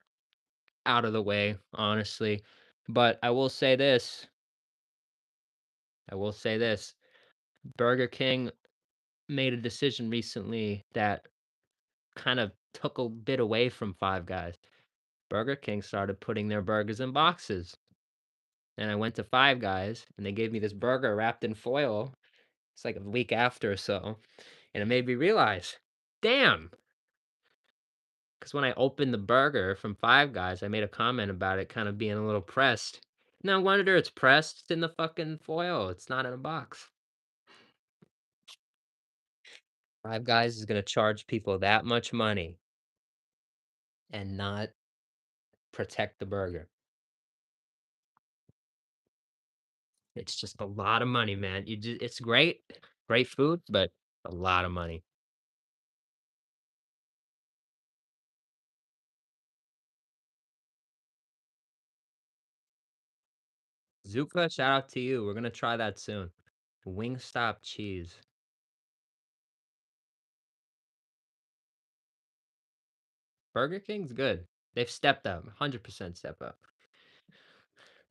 out of the way, honestly. But I will say this. Burger King made a decision recently that kind of took a bit away from Five Guys. Burger King started putting their burgers in boxes. And I went to Five Guys and they gave me this burger wrapped in foil. It's like a week after or so. And it made me realize, damn, because when I opened the burger from Five Guys, I made a comment about it kind of being a little pressed. No wonder it's pressed. It's in the fucking foil. It's not in a box. Five Guys is gonna charge people that much money and not protect the burger. It's just a lot of money, man. It's great food, but a lot of money. Zuka, shout out to you. We're gonna try that soon. Wingstop cheese. Burger King's good. They've stepped up, 100% step up.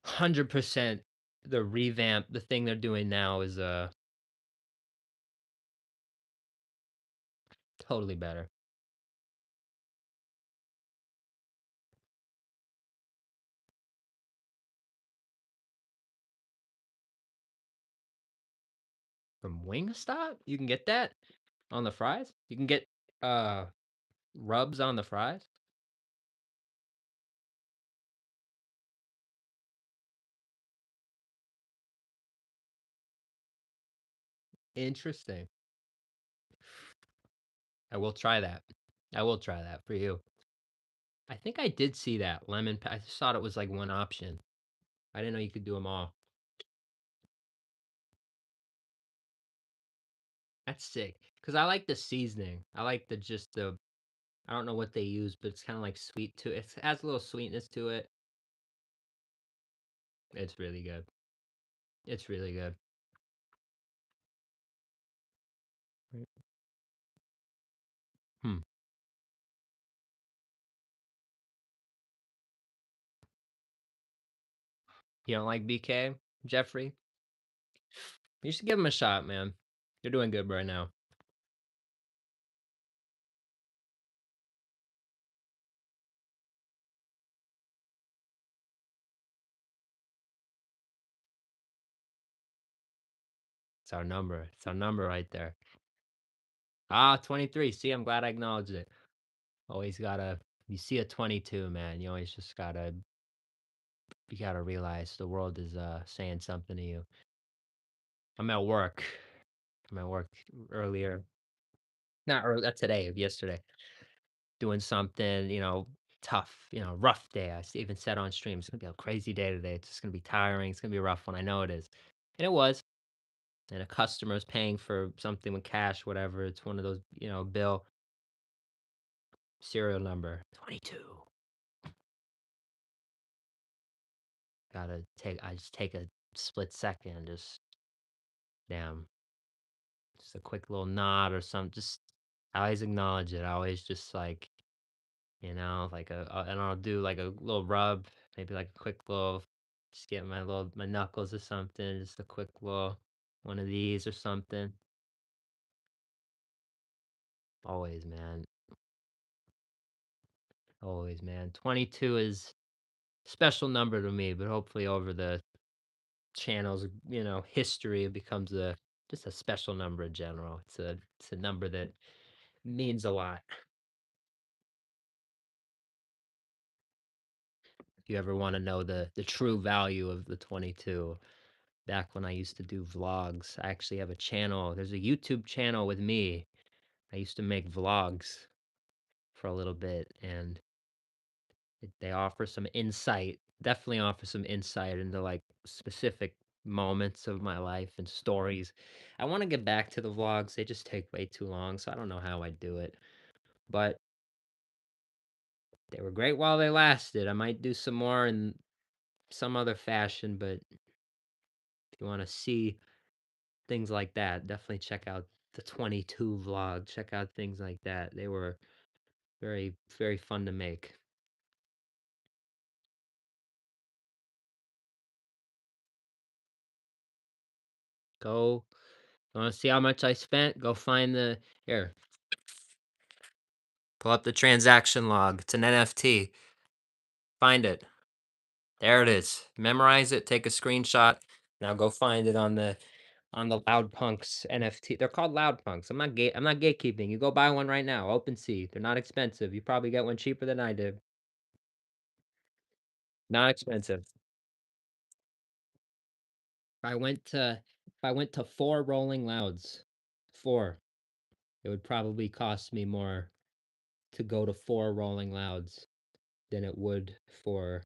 100% the revamp, the thing they're doing now is totally better. From Wingstop, you can get that on the fries. You can get uh rubs on the fries. Interesting. I will try that. I will try that for you. I think I did see that I just thought it was like one option. I didn't know you could do them all. That's sick. Cause I like the seasoning. I like the I don't know what they use, but it's kind of like sweet to it. It has a little sweetness to it. It's really good. It's really good. Right. Hmm. You don't like BK, Jeffrey? You should give him a shot, man. You're doing good right now. It's our number. It's our number right there. Ah, 23. See, I'm glad I acknowledged it. Always gotta, you see a 22, man. You always just you gotta realize the world is saying something to you. I'm at work. I'm at work earlier. Not early, not today, yesterday. Doing something, tough, rough day. Even said on stream, it's gonna be a crazy day today. It's just gonna be tiring. It's gonna be a rough one. I know it is. And it was. And a customer is paying for something with cash, whatever. It's one of those, bill serial number 22. I just take a split second, just damn, just a quick little nod or something. Just I always acknowledge it. I always just like, and I'll do like a little rub, maybe like a quick little, just get my knuckles or something, just a quick little one of these or something. Always, man. Always, man. 22 is special number to me, but hopefully over the channel's, history, it becomes a just a special number in general. It's a number that means a lot. If you ever want to know the true value of the 22, back when I used to do vlogs, I actually have a channel. There's a YouTube channel with me. I used to make vlogs for a little bit, and they offer some insight. Definitely offer some insight into like specific moments of my life and stories. I want to get back to the vlogs. They just take way too long, so I don't know how I do it. But They were great while they lasted. I might do some more in some other fashion, but if you wanna see things like that, definitely check out the 22 vlog, check out things like that. They were very, very fun to make. Go wanna see how much I spent? Go find the here, pull up the transaction log. It's an NFT. Find it. There it is. Memorize it, take a screenshot. Now go find it on the Loud Punks NFT. They're called Loud Punks. I'm not gatekeeping. You go buy one right now. OpenSea. They're not expensive. You probably get one cheaper than I did. Not expensive. If I went to 4 Rolling Louds, 4, it would probably cost me more to go to 4 Rolling Louds than it would for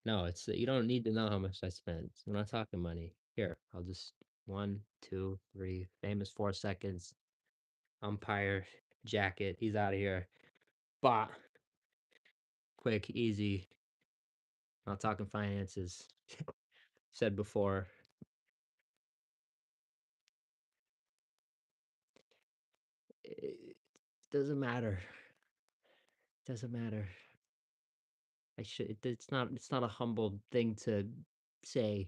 no, it's you don't need to know how much I spent. We're not talking money. Here, I'll just 1, 2, 3, famous 4 seconds, umpire, jacket, he's out of here. Bah, quick, easy. Not talking finances. Said before. It doesn't matter. Doesn't matter. It's not a humble thing to say.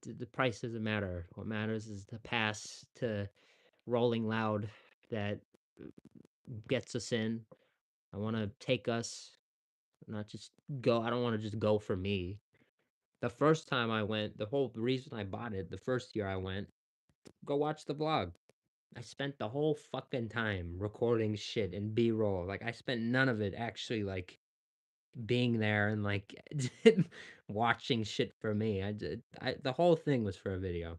The price doesn't matter. What matters is the pass to Rolling Loud that gets us in. I want to take us, not just go. I don't want to just go for me. The first time I went, the whole reason I bought it, the first year I went, go watch the vlog. I spent the whole fucking time recording shit and B-roll. Like I spent none of it actually like being there and like watching shit for me. The whole thing was for a video.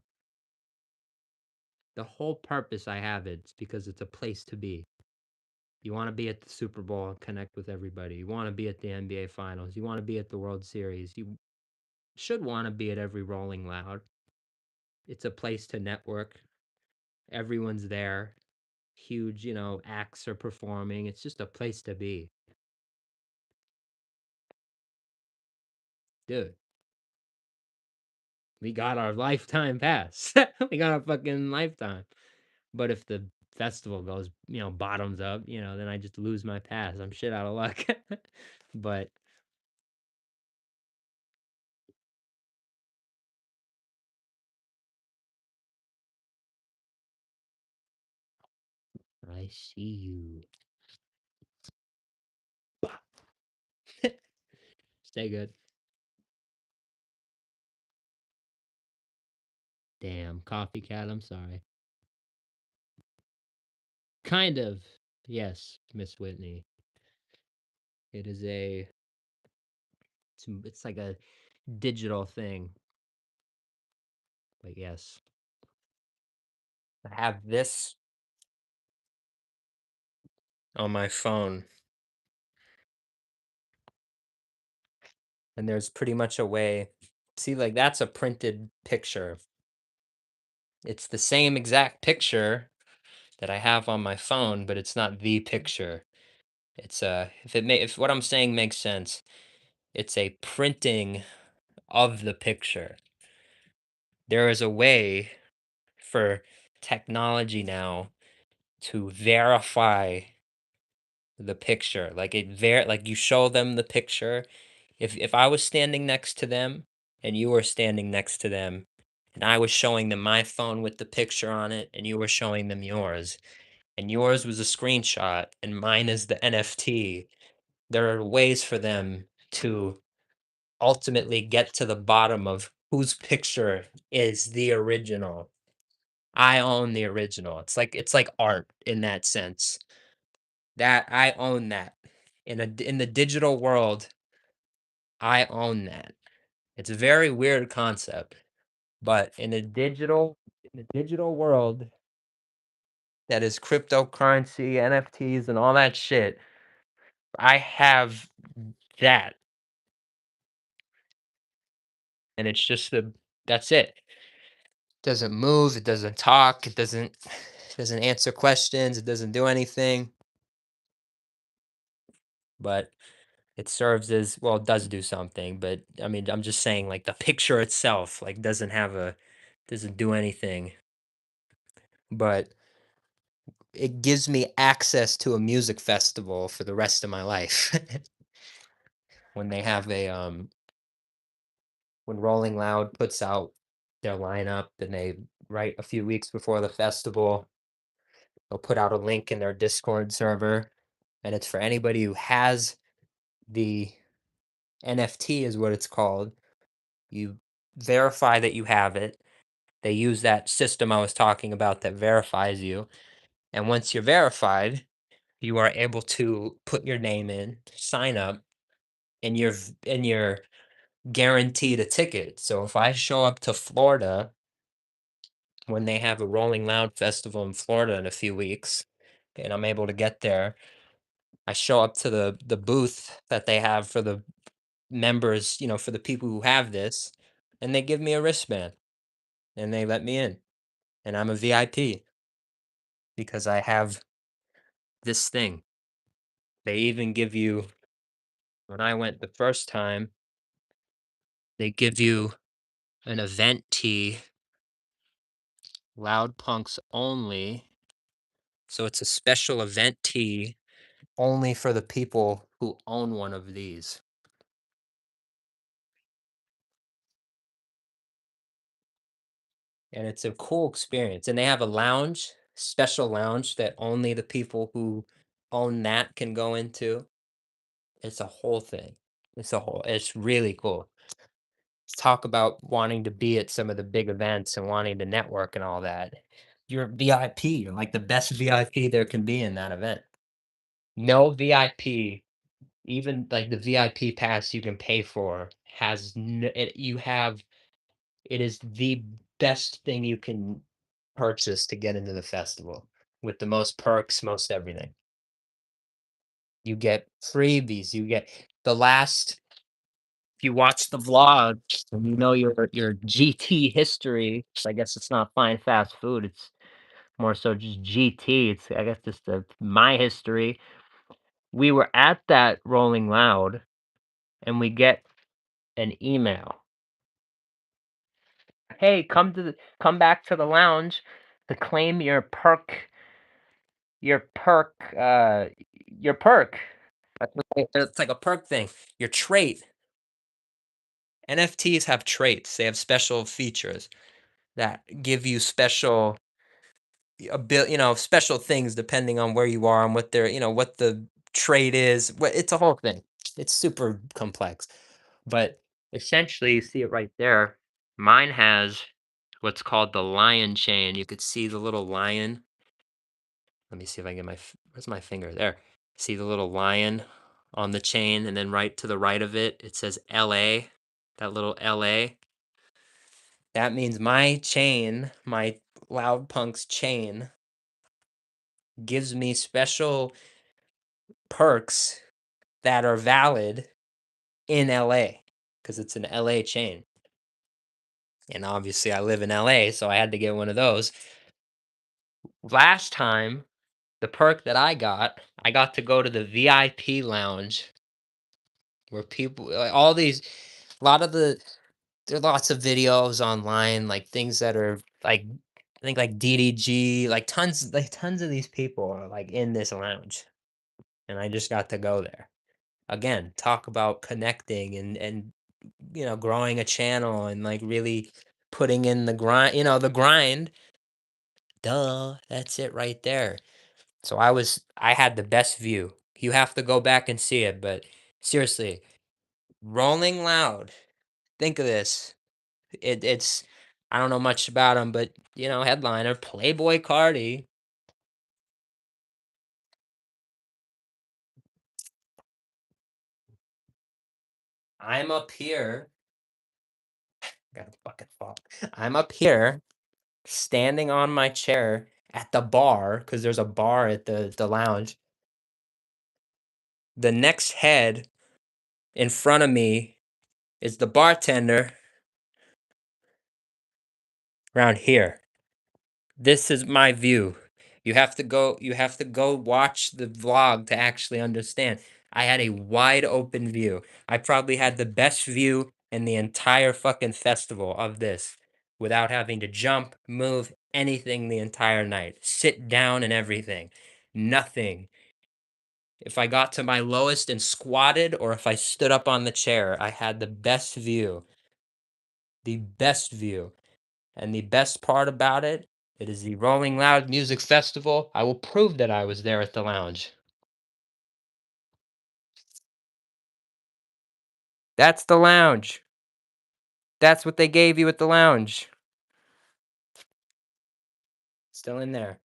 The whole purpose I have it's because it's a place to be. You want to be at the Super Bowl and connect with everybody. You want to be at the NBA Finals. You want to be at the World Series. You should want to be at every Rolling Loud. It's a place to network. Everyone's there. Huge, acts are performing. It's just a place to be. Dude, we got our lifetime pass. We got our fucking lifetime. But if the festival goes, bottoms up, then I just lose my pass. I'm shit out of luck. But I see you. Stay good. Damn, coffee cat, I'm sorry. Kind of. Yes, Miss Whitney. It is it's like a digital thing. But yes. I have this on my phone, and there's pretty much a way. See, like that's a printed picture. It's the same exact picture that I have on my phone, but it's not the picture. It's if what I'm saying makes sense, it's a printing of the picture. There is a way for technology now to verify the picture. Like you show them the picture. If I was standing next to them and you were standing next to them and I was showing them my phone with the picture on it and you were showing them yours and yours was a screenshot and mine is the NFT, there are ways for them to ultimately get to the bottom of whose picture is the original. I own the original. It's like art in that sense. That I own that. In the digital world, I own that. It's a very weird concept, but in the digital world that is cryptocurrency, NFTs and all that shit, I have that. And it's just the that's it. Doesn't move, it doesn't talk, it doesn't answer questions, it doesn't do anything. but it serves as well, it does do something, but I mean, I'm just saying like the picture itself like doesn't do anything, but it gives me access to a music festival for the rest of my life. when they have a when Rolling Loud puts out their lineup and they write a few weeks before the festival, they'll put out a link in their Discord server, and it's for anybody who has the NFT is what it's called. You verify that you have it. They use that system I was talking about that verifies you. And once you're verified, you are able to put your name in, sign up, and you're guaranteed a ticket. So if I show up to Florida when they have a Rolling Loud festival in Florida in a few weeks, and I'm able to get there, I show up to the booth that they have for the members, for the people who have this, and they give me a wristband and they let me in, and I'm a VIP because I have this thing. They even give you when I went the first time, they give you an event tee, Loud Punks only. So it's a special event tee only for the people who own one of these. And it's a cool experience. And they have a lounge, special lounge that only the people who own that can go into. It's a whole thing. It's really cool. Talk about wanting to be at some of the big events and wanting to network and all that. You're VIP. You're like the best VIP there can be in that event. No VIP, even like the VIP pass you can pay for, has it is the best thing you can purchase to get into the festival with the most perks, most everything. You get freebies. You get the last. If you watch the vlog and you know your GT history, I guess it's not fine fast food. It's more so just GT. It's I guess just my history. We were at that Rolling Loud, and we get an email. Hey, come back to the lounge to claim your perk your perk. It's like a perk thing. Your trait. NFTs have traits. They have special features that give you special things depending on where you are and what the trait is. It's a whole thing. It's super complex. But essentially, you see it right there. Mine has what's called the lion chain. You could see the little lion. Let me see if I can get where's my finger? There. See the little lion on the chain, and then right to the right of it, it says LA. That little LA. That means my chain, my Loud Punks chain, gives me special perks that are valid in LA because it's an LA chain. And obviously, I live in LA, so I had to get one of those. Last time, the perk that I got to go to the VIP lounge where a lot of there are lots of videos online, like things that are like, I think like DDG, like tons of these people are like in this lounge, and I just got to go there. Again, talk about connecting and growing a channel and like really putting in the grind. Duh, that's it right there. So I had the best view. You have to go back and see it, but seriously, Rolling Loud. Think of this. It's I don't know much about him, but headliner Playboy Cardi. I'm up here. Gotta fucking fall. I'm up here standing on my chair at the bar because there's a bar at the lounge. The next head in front of me is the bartender around here. This is my view. You have to go watch the vlog to actually understand. I had a wide open view. I probably had the best view in the entire fucking festival of this without having to jump, move, anything the entire night. Sit down and everything. Nothing. If I got to my lowest and squatted or if I stood up on the chair, I had the best view. The best view. And the best part about it, it is the Rolling Loud Music Festival. I will prove that I was there at the lounge. That's the lounge. That's what they gave you at the lounge. Still in there.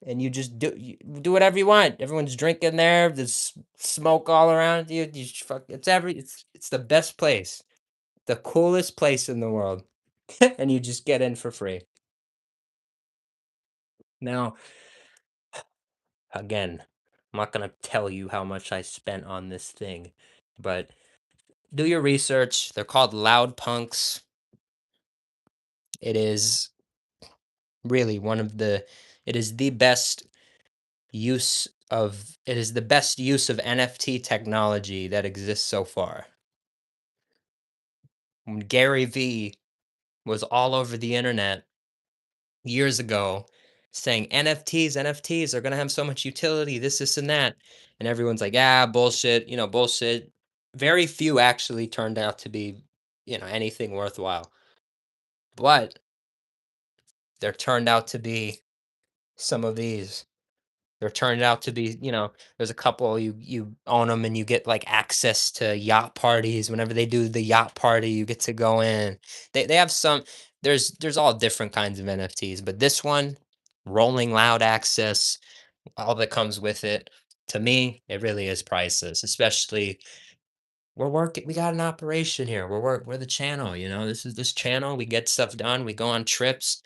And you just do whatever you want. Everyone's drinking there. There's smoke all around you. It's the best place. The coolest place in the world. And you just get in for free. Now, again, I'm not gonna tell you how much I spent on this thing, but do your research. They're called loud punks. It is really one of the it is the best it is the best use of NFT technology that exists so far. When Gary V was all over the internet years ago saying NFTs are gonna have so much utility, this, and that. And everyone's like, ah, bullshit, bullshit. Very few actually turned out to be, anything worthwhile. But there turned out to be some of these. There turned out to be, there's a couple you own them and you get like access to yacht parties. Whenever they do the yacht party, you get to go in. They have some. There's all different kinds of NFTs, but this one, rolling loud access, all that comes with it. To me, it really is priceless. Especially we're working. We got an operation here. We're the channel. This is this channel. We get stuff done. We go on trips.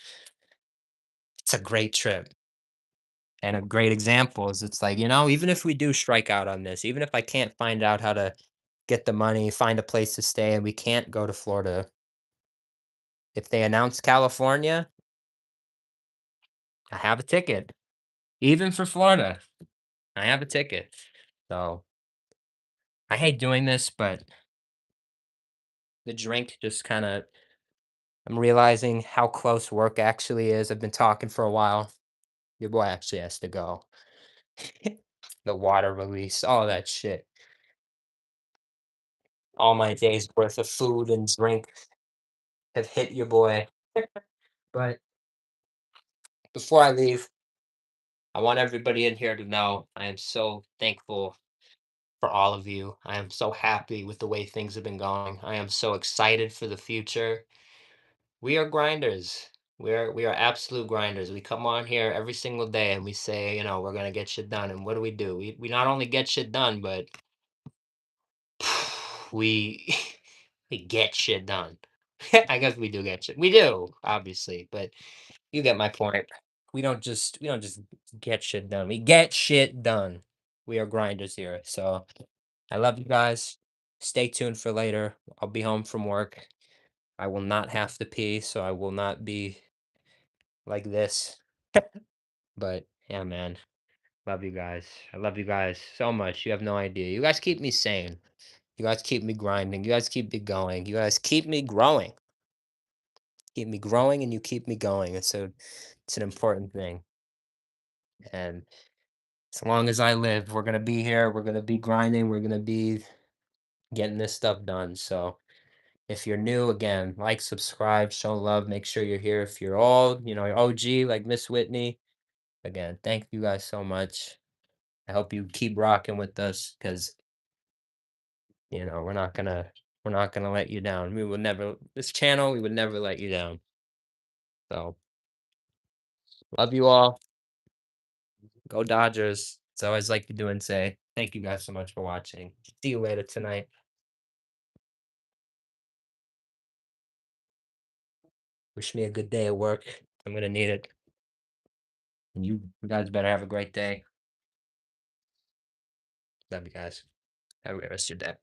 It's a great trip. And a great example is it's like, even if we do strike out on this, even if I can't find out how to get the money, find a place to stay, and we can't go to Florida, if they announce California, I have a ticket. Even for Florida, I have a ticket. So I hate doing this, but the drink just kind of, I'm realizing how close work actually is. I've been talking for a while. Your boy actually has to go. The water release, all that shit. All my days worth of food and drink have hit your boy. But before I leave, I want everybody in here to know I am so thankful for all of you. I am so happy with the way things have been going. I am so excited for the future. We are grinders. We are absolute grinders. We come on here every single day and we say, we're gonna get shit done. And what do? We not only get shit done, but we we get shit done. I guess we do get shit. We do, obviously, but you get my point. We don't just get shit done. We get shit done. We are grinders here. So I love you guys. Stay tuned for later. I'll be home from work. I will not have to pee, so I will not be like this. But yeah, man. Love you guys. I love you guys so much. You have no idea. You guys keep me sane. You guys keep me grinding. You guys keep me going. You guys keep me growing. Keep me growing and you keep me going. It's an important thing. And as long as I live, we're gonna be here. We're gonna be grinding. We're gonna be getting this stuff done. So if you're new, again, like, subscribe, show love. Make sure you're here. If you're old, you're OG like Miss Whitney. Again, thank you guys so much. I hope you keep rocking with us because we're not gonna let you down. We will never this channel. We would never let you down. So love you all. Go Dodgers. It's always like to do and say. Thank you guys so much for watching. See you later tonight. Wish me a good day at work. I'm gonna need it. And you guys better have a great day. Love you guys. Have a great rest of your day.